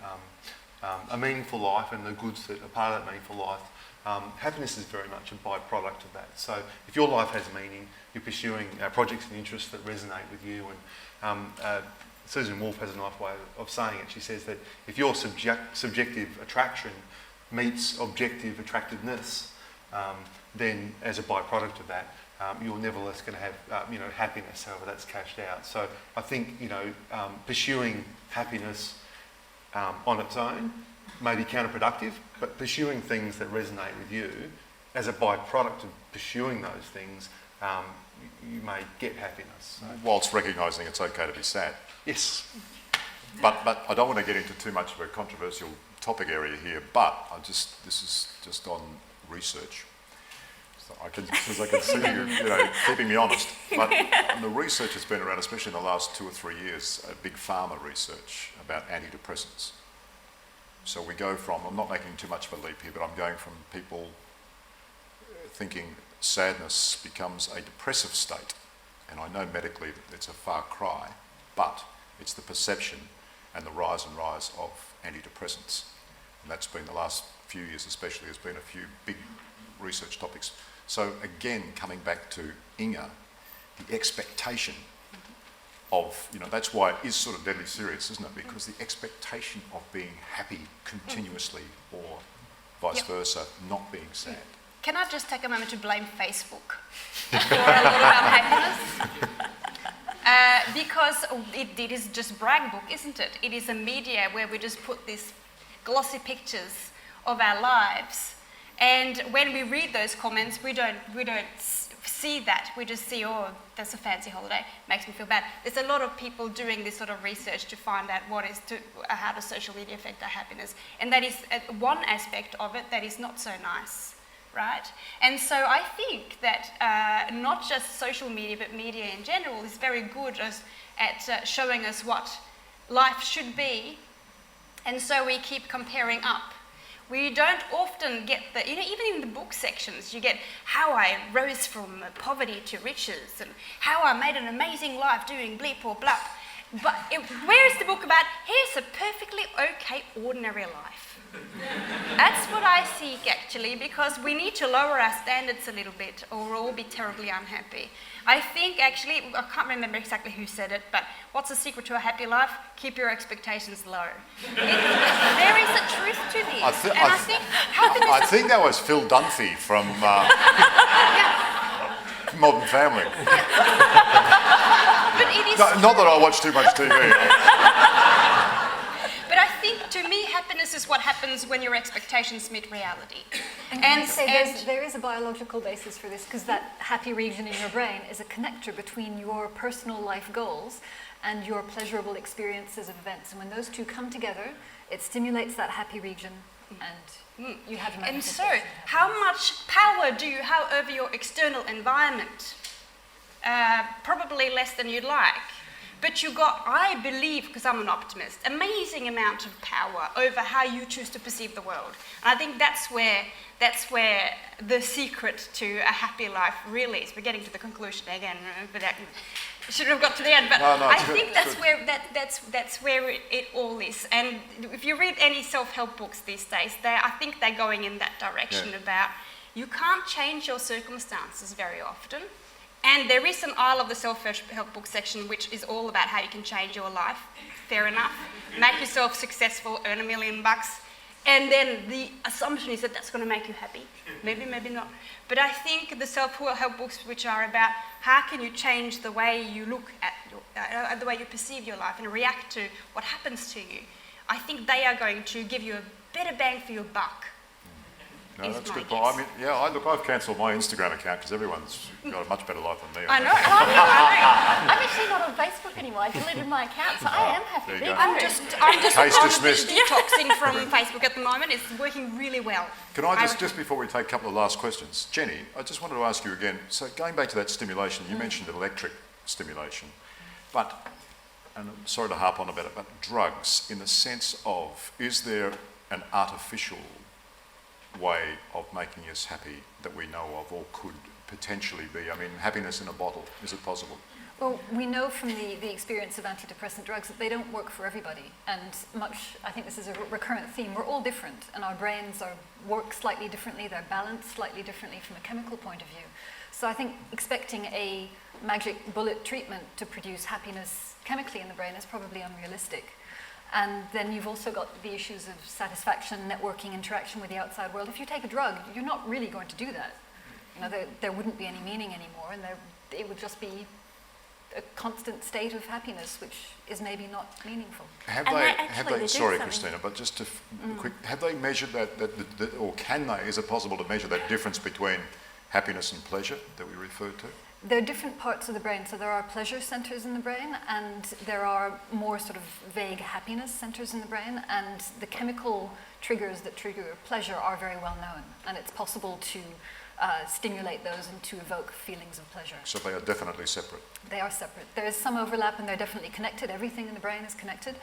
a meaningful life and the goods that are part of that meaningful life, happiness is very much a byproduct of that. So if your life has meaning, you're pursuing projects and interests that resonate with you. And Susan Wolf has a nice way of saying it. She says that if your subjective attraction meets objective attractiveness, then as a byproduct of that, you're nevertheless going to have happiness, however that's cashed out. So I think pursuing happiness on its own may be counterproductive, but pursuing things that resonate with you as a byproduct of pursuing those things, you may get happiness. So. Whilst recognising it's okay to be sad. Yes. But I don't want to get into too much of a controversial topic area here, but this is just on research. So because I can see you keeping me honest. But the research has been around, especially in the last 2 or 3 years, big pharma research about antidepressants. So we go from, I'm not making too much of a leap here, but I'm going from people thinking sadness becomes a depressive state. And I know medically that it's a far cry, but it's the perception and the rise of antidepressants. And that's been the last few years especially, there's been a few big research topics. So again, coming back to Inga, the expectation of, that's why it is sort of deadly serious, isn't it? Because the expectation of being happy continuously or vice versa, not being sad. Can I just take a moment to blame Facebook for a lot of unhappiness? Because it is just brag book, isn't it? It is a media where we just put these glossy pictures of our lives, and when we read those comments, we don't see that. We just see, oh, that's a fancy holiday. Makes me feel bad. There's a lot of people doing this sort of research to find out how does social media affect our happiness, and that is one aspect of it that is not so nice. Right? And so I think that not just social media, but media in general is very good at showing us what life should be. And so we keep comparing up. We don't often get even in the book sections, you get how I rose from poverty to riches and how I made an amazing life doing bleep or blap. But where is the book about, here's a perfectly okay, ordinary life? That's what I seek actually, because we need to lower our standards a little bit or we'll all be terribly unhappy. I think actually, I can't remember exactly who said it, but what's the secret to a happy life? Keep your expectations low. There is a truth to this. I think that was Phil Dunphy from Modern Family. But it is not that I watch too much TV. But I think, to me, happiness is what happens when your expectations meet reality. And there is a biological basis for this, because that happy region in your brain is a connector between your personal life goals and your pleasurable experiences of events. And when those two come together, it stimulates that happy region, and you have a And so, how much power do you have over your external environment? Probably less than you'd like. But you got, I believe, because I'm an optimist, amazing amount of power over how you choose to perceive the world. And I think that's where the secret to a happy life really is. We're getting to the conclusion again, but that should have got to the end. But I think that's where it all is. And if you read any self-help books these days, I think they're going in that direction about you can't change your circumstances very often. And there is an aisle of the self-help book section which is all about how you can change your life. Fair enough. Make yourself successful, earn $1 million. And then the assumption is that that's going to make you happy. Maybe, maybe not. But I think the self-help books which are about how can you change the way you look at the way you perceive your life and react to what happens to you, I think they are going to give you a better bang for your buck. No, that's a good point. I mean, I've cancelled my Instagram account because everyone's got a much better life than me. I know. I'm actually not on Facebook anymore. anymore. I deleted my account, so I am happy. There you There go. you I'm just Case on dismissed. detoxing from Facebook at the moment. It's working really well. Can I just before we take a couple of last questions, Jenny, I just wanted to ask you again, so going back to that stimulation, you mentioned electric stimulation, but, and I'm sorry to harp on about it, but drugs in the sense of, is there an artificial way of making us happy that we know of or could potentially be? I mean, happiness in a bottle, is it possible? Well, we know from the experience of antidepressant drugs that they don't work for everybody. And I think this is a recurrent theme, we're all different and our brains work slightly differently, they're balanced slightly differently from a chemical point of view. So I think expecting a magic bullet treatment to produce happiness chemically in the brain is probably unrealistic. And then you've also got the issues of satisfaction, networking, interaction with the outside world. If you take a drug, you're not really going to do that. You know, there wouldn't be any meaning anymore, and it would just be a constant state of happiness, which is maybe not meaningful. Have And they, they have actually they, do sorry something. Christina, but just to quick, have they measured that, or can they, is it possible to measure that difference between happiness and pleasure that we referred to? There are different parts of the brain. So there are pleasure centers in the brain, and there are more sort of vague happiness centers in the brain, and the chemical triggers that trigger pleasure are very well known, and it's possible to stimulate those and to evoke feelings of pleasure. So they are definitely separate. They are separate. There is some overlap and they're definitely connected. Everything in the brain is connected,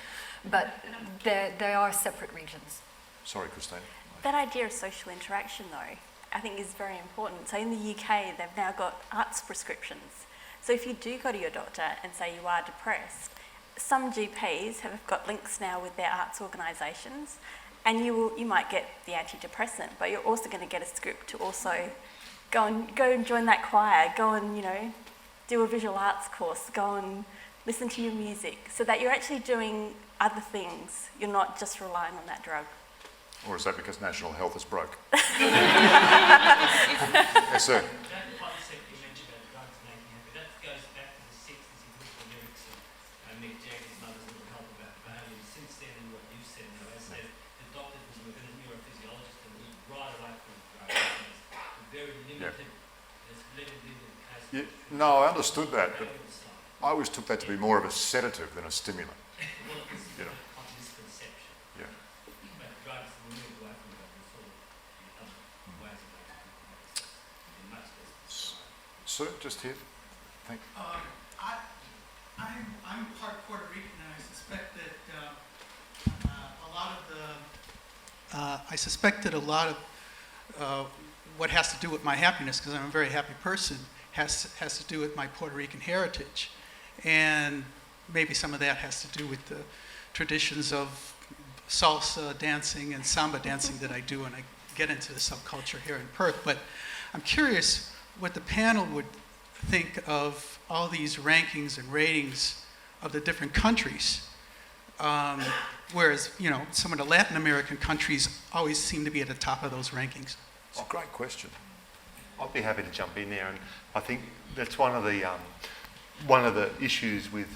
but they are separate regions. Sorry, Christina. That idea of social interaction, though, I think is very important. So in the UK, they've now got arts prescriptions. So if you do go to your doctor and say you are depressed, some GPs have got links now with their arts organisations, and you might get the antidepressant, but you're also going to get a script to also go and join that choir, go and, do a visual arts course, go and listen to your music, so that you're actually doing other things. You're not just relying on that drug. Or is that because national health is broke? Yes, sir. That concept you mentioned about drugs making happy, that goes back to the 60s. You look at the lyrics of Mick Jagger's Mother's Little Help about Valium. Since then, and what you said, as the doctor was a neurophysiologist and was right away from drug business. Very limited, there's limited cases. No, I understood that, but I always took that to be more of a sedative than a stimulant. Well, this is You know. a misconception. Yeah. But drugs, we move away from that. We sort of other ways of making it much less. Sir, just here. Thank you. I'm part Puerto Rican, and I suspect that a lot of what has to do with my happiness, because I'm a very happy person, has to do with my Puerto Rican heritage, and maybe some of that has to do with the traditions of salsa dancing and samba dancing that I do when I get into the subculture here in Perth. But I'm curious what the panel would think of all these rankings and ratings of the different countries. Whereas, some of the Latin American countries always seem to be at the top of those rankings. It's a great question. I'd be happy to jump in there, and I think that's one of the issues with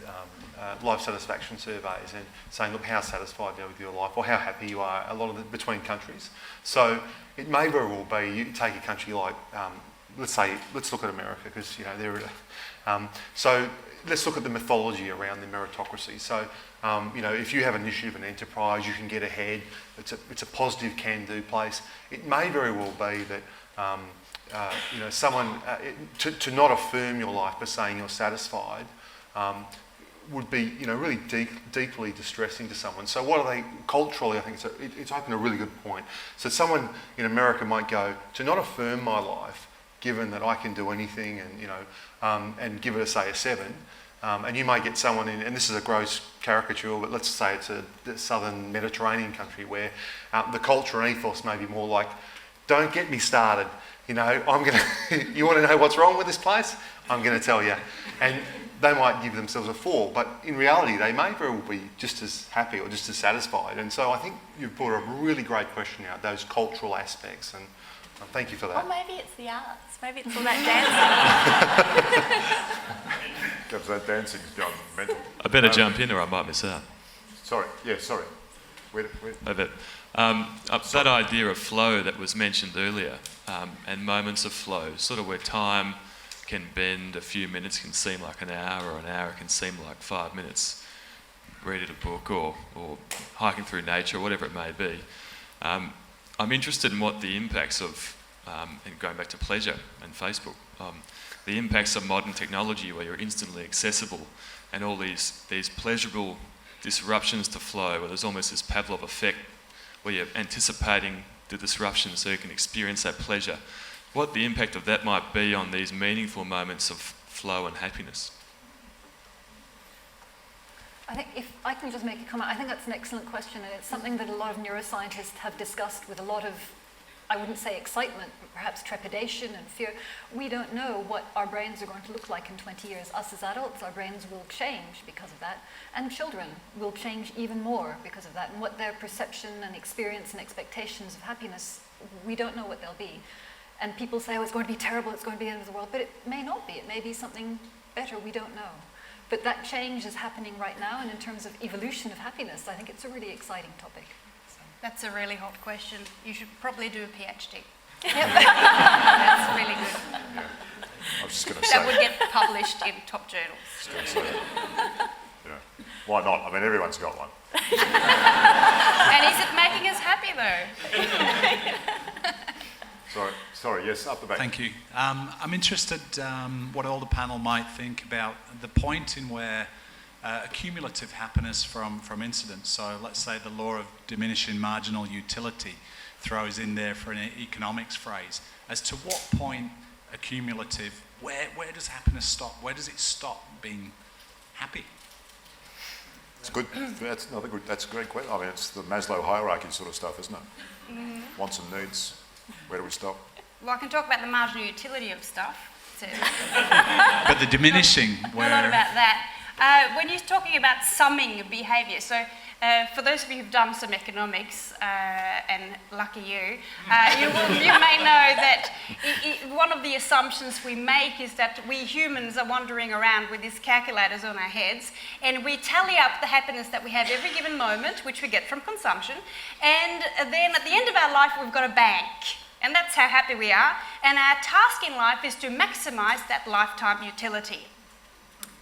life satisfaction surveys and saying, look, how satisfied you are with your life, or how happy you are, a lot of it between countries. So it may very well be, you take a country like, let's look at America, because so let's look at the mythology around the meritocracy. So if you have an initiative, an enterprise, you can get ahead. It's a positive can-do place. It may very well be that someone to not affirm your life by saying you're satisfied would be really deeply distressing to someone. So what are they culturally? I think it's opened a really good point. So someone in America might go, to not affirm my life, given that I can do anything, and give it a 7. And you may get someone in, and this is a gross caricature, but let's say it's a southern Mediterranean country where the culture and ethos may be more like, don't get me started. You want to know what's wrong with this place? I'm going to tell you. And they might give themselves a 4, but in reality, they may very well be just as happy or just as satisfied. And so I think you've brought a really great question out, those cultural aspects, and thank you for that. Or maybe it's the arts. Maybe it's all that dancing. Because that dancing's gone mental. I better jump in or I might miss out. Sorry. Wait. That idea of flow that was mentioned earlier, and moments of flow, sort of where time can bend, a few minutes can seem like an hour, or an hour can seem like 5 minutes. Reading a book or hiking through nature, or whatever it may be. I'm interested in what the impacts of, and going back to pleasure and Facebook, the impacts of modern technology where you're instantly accessible and all these pleasurable disruptions to flow, where there's almost this Pavlov effect where you're anticipating the disruption so you can experience that pleasure. What the impact of that might be on these meaningful moments of flow and happiness. I think if I can just make a comment, I think that's an excellent question, and it's something that a lot of neuroscientists have discussed with a lot of, I wouldn't say excitement, but perhaps trepidation and fear. We don't know what our brains are going to look like in 20 years. Us as adults, our brains will change because of that, and children will change even more because of that, and what their perception and experience and expectations of happiness, we don't know what they'll be. And people say, oh, it's going to be terrible, it's going to be the end of the world, but it may not be. It may be something better, we don't know. But that change is happening right now, and in terms of evolution of happiness, I think it's a really exciting topic. So. That's a really hot question. You should probably do a PhD. Yep. That's really good. Yeah. I was just going to say. That would get published in top journals. Yeah. Why not? I mean, everyone's got one. And is it making us happy though? Sorry, yes, up the back. Thank you. I'm interested what all the panel might think about the point in where accumulative happiness from incidents, so let's say the law of diminishing marginal utility throws in there for an economics phrase, as to what point accumulative, where does happiness stop? Where does it stop being happy? It's good. That's another good. That's a great question. I mean, it's the Maslow hierarchy sort of stuff, isn't it? Mm-hmm. Wants and needs. Where do we stop? Well, I can talk about the marginal utility of stuff. So. But the diminishing, where... A lot about that. When you're talking about summing behaviour, so for those of you who've done some economics, and lucky you, you may know that one of the assumptions we make is that we humans are wandering around with these calculators on our heads, and we tally up the happiness that we have every given moment, which we get from consumption, and then at the end of our life we've got a bank. And that's how happy we are. And our task in life is to maximise that lifetime utility.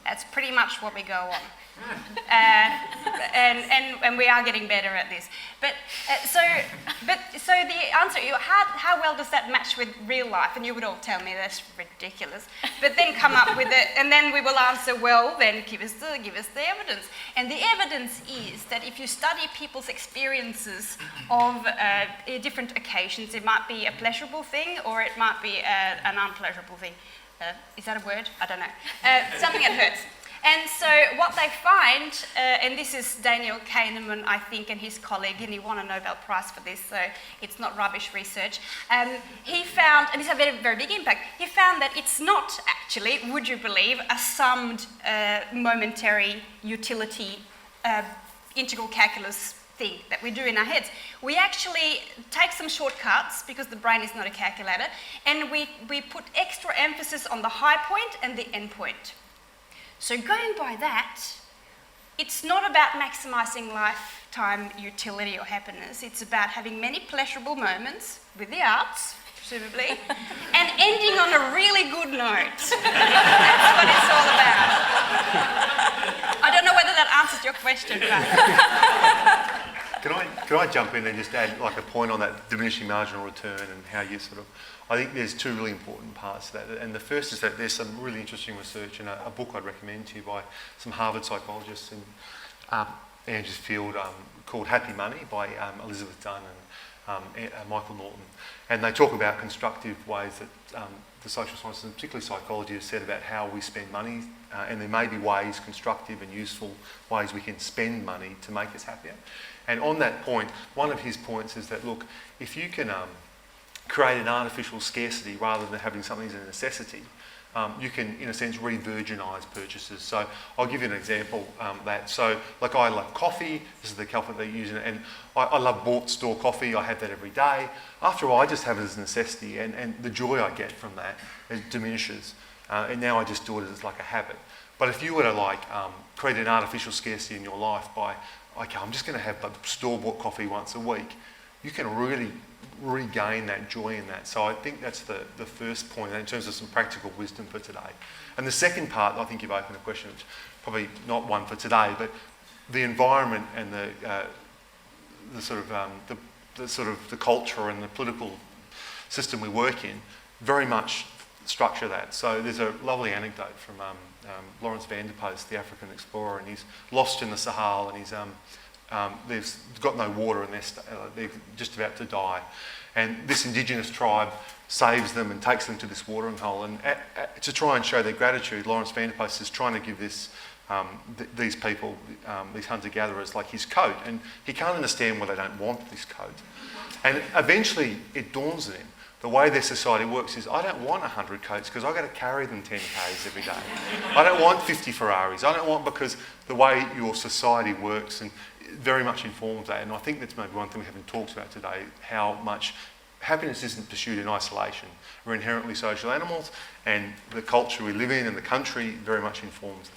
That's pretty much what we go on. And we are getting better at this. So the answer, how well does that match with real life? And you would all tell me that's ridiculous. But then come up with it, and then we will answer, well, then give us the evidence. And the evidence is that if you study people's experiences of different occasions, it might be a pleasurable thing or it might be an unpleasurable thing. Is that a word? I don't know. Something that hurts. And so what they find, and this is Daniel Kahneman, I think, and his colleague, and he won a Nobel Prize for this, so it's not rubbish research. He found, and it's a very, very big impact, he found that it's not actually, would you believe, a summed momentary utility integral calculus thing that we do in our heads. We actually take some shortcuts, because the brain is not a calculator, and we put extra emphasis on the high point and the end point. So going by that, it's not about maximising lifetime utility or happiness. It's about having many pleasurable moments with the arts, presumably, and ending on a really good note. That's what it's all about. I don't know whether that answers your question, but... Can I jump in and just add like a point on that diminishing marginal return and how you sort of... I think there's two really important parts to that. And the first is that there's some really interesting research in a book I'd recommend to you by some Harvard psychologists in Andrews Field called Happy Money by Elizabeth Dunn and Michael Norton. And they talk about constructive ways that the social sciences, and particularly psychology, has said about how we spend money. And there may be ways, constructive and useful ways we can spend money to make us happier. And on that point, one of his points is that, look, if you can create an artificial scarcity rather than having something as a necessity, you can, in a sense, re-virginise purchases. So I'll give you an example so, like, I love coffee. This is the coffee they use, and I love bought store coffee. I have that every day. After all, I just have it as a necessity, and the joy I get from that, it diminishes. And now I just do it as like a habit. But if you were to create an artificial scarcity in your life by, okay, I'm just going to have store-bought coffee once a week, you can really regain that joy in that. So I think that's the first point in terms of some practical wisdom for today. And the second part, I think you've opened a question, which probably not one for today, but the environment and the culture and the political system we work in very much structure that. So there's a lovely anecdote from Lawrence van der Post, the African explorer, and he's lost in the Sahel, and they've got no water, and they're just about to die. And this indigenous tribe saves them and takes them to this watering hole. And to try and show their gratitude, Lawrence van der Post is trying to give these people, these hunter-gatherers, like his coat. And he can't understand why they don't want this coat. And eventually it dawns on him. The way their society works is, I don't want 100 coats because I've got to carry them 10 k's every day. I don't want 50 Ferraris. I don't want, because the way your society works and very much informs that. And I think that's maybe one thing we haven't talked about today, how much happiness isn't pursued in isolation. We're inherently social animals, and the culture we live in and the country very much informs that.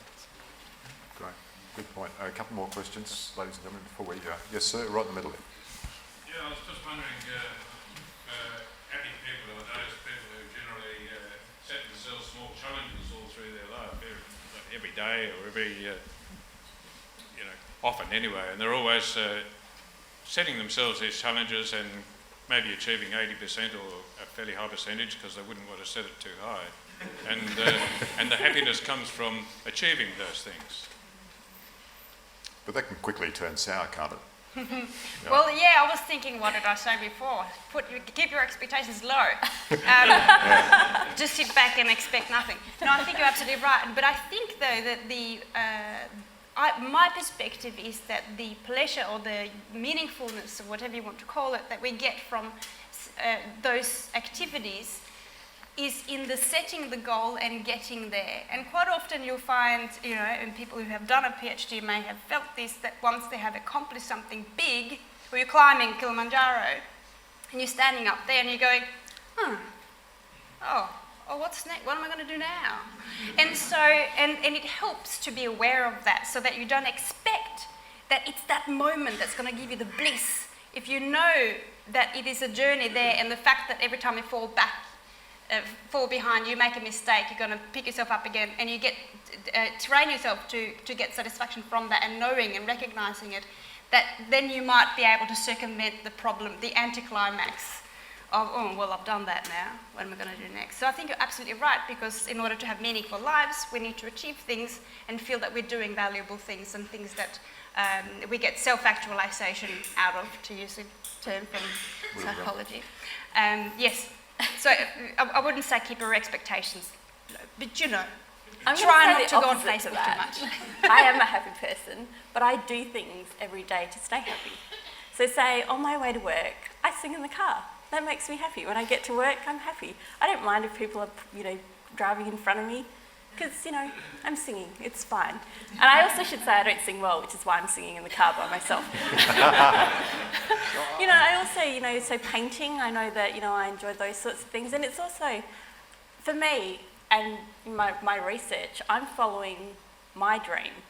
Great, good point. A couple more questions, ladies and gentlemen, before we go. Yes, sir, right in the middle there. Yeah, I was just wondering, happy people are those people who generally set themselves small challenges all through their life, every day or often anyway, and they're always setting themselves these challenges and maybe achieving 80% or a fairly high percentage because they wouldn't want to set it too high. And the happiness comes from achieving those things. But that can quickly turn sour, can't it? Well, yeah, I was thinking, what did I say before? Keep your expectations low. Just sit back and expect nothing. No, I think you're absolutely right. But I think, though, that my perspective is that the pleasure or the meaningfulness, or whatever you want to call it, that we get from those activities is in the setting the goal and getting there. And quite often you'll find, and people who have done a PhD may have felt this, that once they have accomplished something big, or you're climbing Kilimanjaro, and you're standing up there and you're going, what's next? What am I going to do now? And so, and it helps to be aware of that so that you don't expect that it's that moment that's going to give you the bliss. If you know that it is a journey there, and the fact that every time you fall behind, you make a mistake, you're going to pick yourself up again, and you get train yourself to get satisfaction from that, and knowing and recognising it, that then you might be able to circumvent the problem, the anticlimax of, I've done that now, what am I going to do next? So I think you're absolutely right, because in order to have meaningful lives, we need to achieve things and feel that we're doing valuable things, and things that we get self-actualisation out of, to use a term from psychology. Yes, so I wouldn't say keep your expectations low, but I'm try not to go go on on Facebook too much. I am a happy person, but I do things every day to stay happy. So say, on my way to work, I sing in the car. That makes me happy. When I get to work, I'm happy. I don't mind if people are, driving in front of me, because, I'm singing. It's fine. And I also should say I don't sing well, which is why I'm singing in the car by myself. I also, so painting, I know that, I enjoy those sorts of things. And it's also, for me, and my research, I'm following my dream.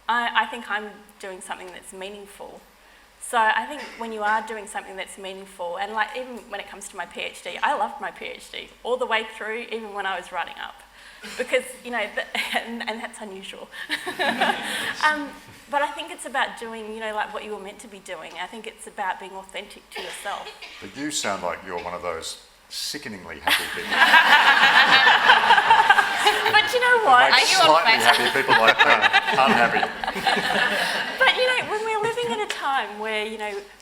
I think I'm doing something that's meaningful. So I think when you are doing something that's meaningful, and even when it comes to my PhD, I loved my PhD all the way through, even when I was running up, because, and that's unusual. But I think it's about doing, what you were meant to be doing. I think it's about being authentic to yourself. But you sound like you're one of those sickeningly happy people. But you know what? Are you slightly happy people like that? Unhappy. But when we're living in a time where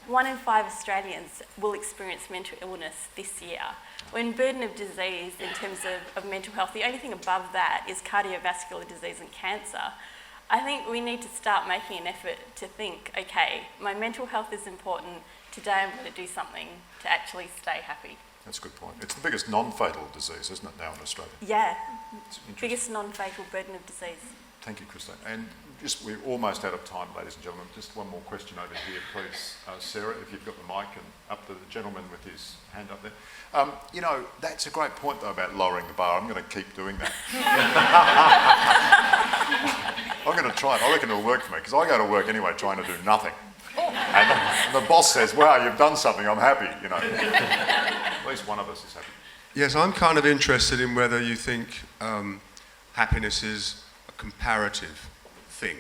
1 in 5 Australians will experience mental illness this year, when burden of disease in terms of mental health, the only thing above that is cardiovascular disease and cancer, I think we need to start making an effort to think, okay, my mental health is important. Today I'm going to do something to actually stay happy. That's a good point. It's the biggest non-fatal disease, isn't it, now in Australia? Yeah, biggest non-fatal burden of disease. Thank you, Christine. And we're almost out of time, ladies and gentlemen. Just one more question over here, please. Sarah, if you've got the mic, and up to the gentleman with his hand up there. That's a great point, though, about lowering the bar. I'm going to keep doing that. I'm going to try it. I reckon it'll work for me, because I go to work anyway trying to do nothing. And the boss says, wow, you've done something, I'm happy, you know. At least one of us is happy. Yes, I'm kind of interested in whether you think happiness is a comparative thing.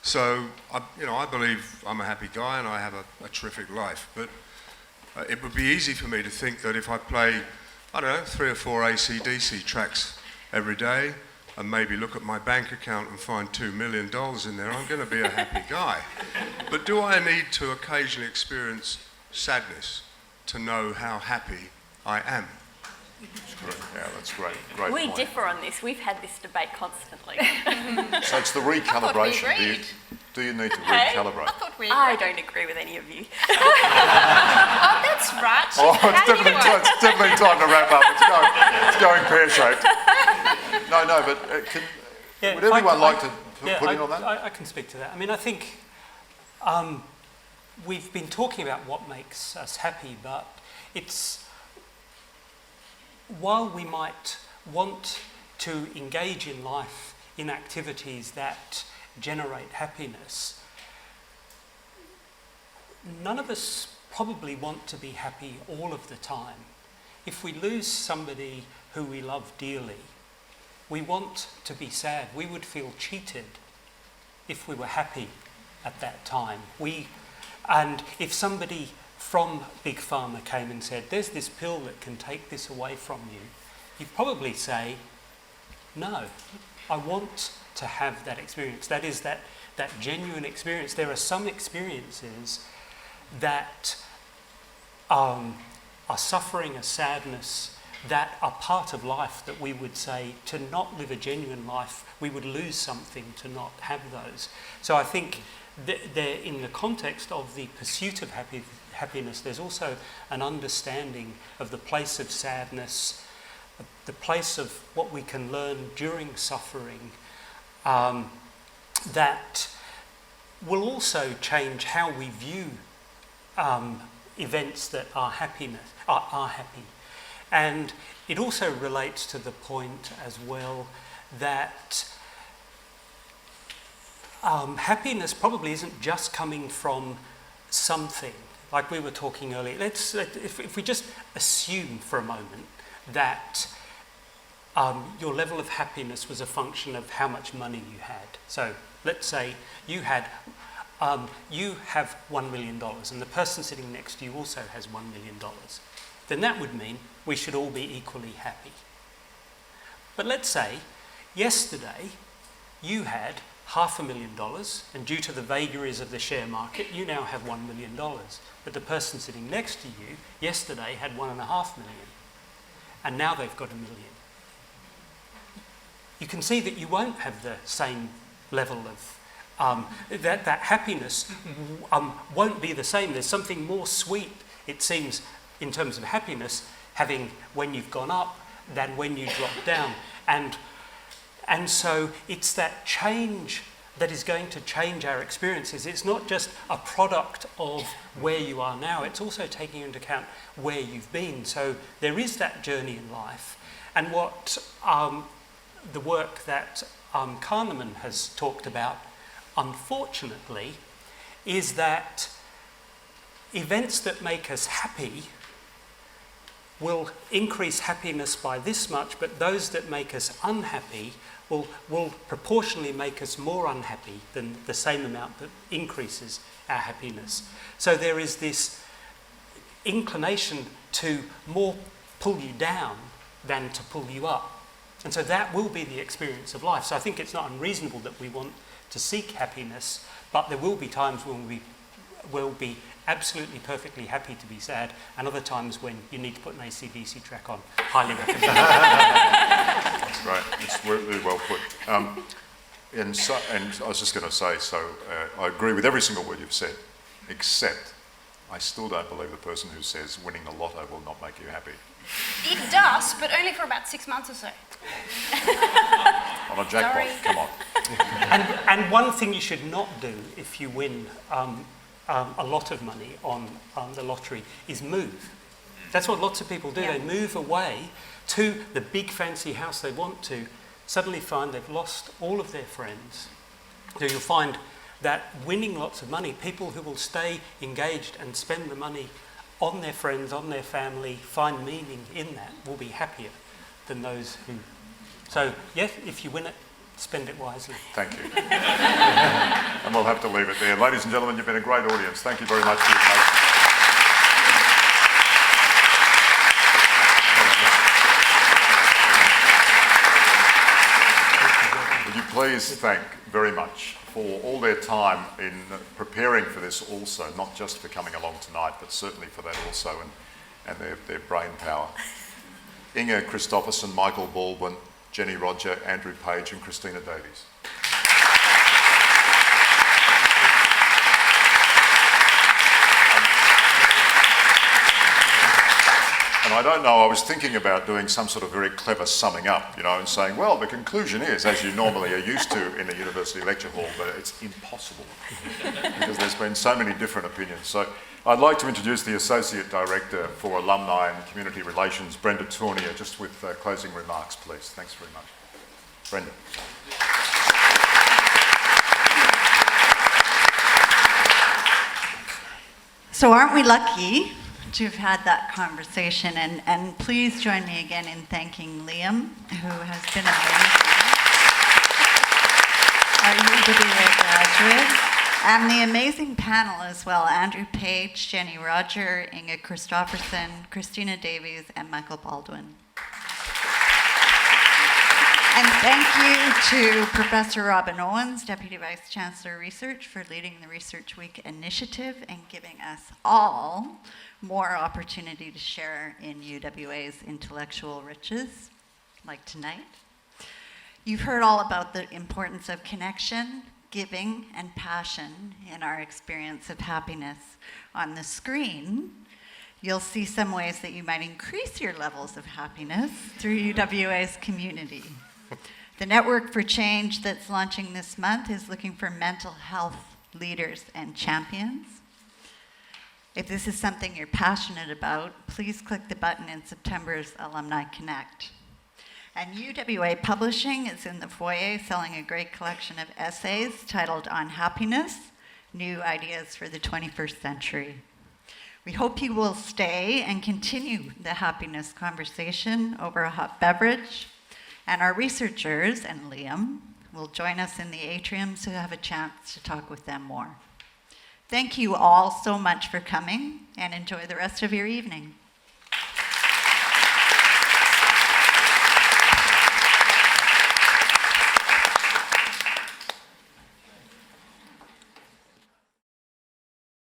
So, I believe I'm a happy guy and I have a terrific life, but it would be easy for me to think that if I play, 3 or 4 AC/DC tracks every day and maybe look at my bank account and find $2 million in there, I'm going to be a happy guy. But do I need to occasionally experience sadness to know how happy I am? Yeah, that's great. Great We point. differ on this. We've had this debate constantly. So it's the recalibration. Do you need to recalibrate? I don't agree with any of you. Oh, that's right. Oh, it's definitely time to wrap up. It's going pear-shaped. No, but would everyone like to put in on that? I can speak to that. I mean, I think we've been talking about what makes us happy, but it's, while we might want to engage in life in activities that generate happiness, none of us probably want to be happy all of the time. If we lose somebody who we love dearly, we want to be sad. We would feel cheated if we were happy at that time. And if somebody from Big Pharma came and said, there's this pill that can take this away from you, you'd probably say, no, I want to have that experience. That is that genuine experience. There are some experiences that are suffering, a sadness, that are part of life that we would say, to not live a genuine life, we would lose something to not have those. So I think there, in the context of the pursuit of happiness, there's also an understanding of the place of sadness, the place of what we can learn during suffering, that will also change how we view events that are happy. And it also relates to the point as well that happiness probably isn't just coming from something. Like we were talking earlier, if we just assume for a moment that your level of happiness was a function of how much money you had. So let's say you have $1 million and the person sitting next to you also has $1 million. Then that would mean we should all be equally happy. But let's say yesterday you had $500,000 and due to the vagaries of the share market you now have $1 million. But the person sitting next to you yesterday had $1.5 million and now they've got $1 million. You can see that you won't have the same level of that happiness won't be the same. There's something more sweet, it seems, in terms of happiness, having when you've gone up than when you drop down. And so it's that change that is going to change our experiences. It's not just a product of where you are now, it's also taking into account where you've been. So there is that journey in life. And what the work that Kahneman has talked about, unfortunately, is that events that make us happy will increase happiness by this much, but those that make us unhappy will proportionally make us more unhappy than the same amount that increases our happiness. So there is this inclination to more pull you down than to pull you up. And so that will be the experience of life. So I think it's not unreasonable that we want to seek happiness, but there will be times when we will be absolutely perfectly happy to be sad, and other times when you need to put an AC/DC track on. Highly recommend. That's great. It's really well put. And I was just going to say, I agree with every single word you've said, except I still don't believe the person who says winning the lotto will not make you happy. It does, but only for about 6 months or so. On a jackpot, Sorry. come on. And one thing you should not do if you win a lot of money on the lottery is move. That's what lots of people do. Yeah. They move away to the big fancy house they want to, suddenly find they've lost all of their friends. So you'll find that winning lots of money, people who will stay engaged and spend the money on their friends, on their family, find meaning in that, will be happier than those who... So, yes, if you win it, spend it wisely. Thank you. And we'll have to leave it there. Ladies and gentlemen, you've been a great audience. Thank you very much for your patience. Would you please thank very much for all their time in preparing for this also, not just for coming along tonight, but certainly for that also, and their brain power. Inga Christopherson, Michael Baldwin, Jenny Roger, Andrew Page and Christina Davies. And I don't know, I was thinking about doing some sort of very clever summing up, you know, and saying, well, the conclusion is, as you normally are used to in a university lecture hall, but it's impossible because there's been so many different opinions. So I'd like to introduce the Associate Director for Alumni and Community Relations, Brenda Tournier, just with closing remarks, please. Thanks very much. Brenda. So aren't we lucky to have had that conversation, and please join me again in thanking Liam, who has been amazing, our UWA graduate, and the amazing panel as well, Andrew Page, Jenny Roger, Inga Christopherson, Christina Davies, and Michael Baldwin. And thank you to Professor Robin Owens, Deputy Vice Chancellor Research, for leading the Research Week initiative and giving us all more opportunity to share in UWA's intellectual riches, like tonight. You've heard all about the importance of connection, giving, and passion in our experience of happiness. On the screen, you'll see some ways that you might increase your levels of happiness through UWA's community. The Network for Change that's launching this month is looking for mental health leaders and champions. If this is something you're passionate about, please click the button in September's Alumni Connect. And UWA Publishing is in the foyer selling a great collection of essays titled On Happiness, New Ideas for the 21st Century. We hope you will stay and continue the happiness conversation over a hot beverage. And our researchers and Liam will join us in the atrium so you'll have a chance to talk with them more. Thank you all so much for coming, and enjoy the rest of your evening.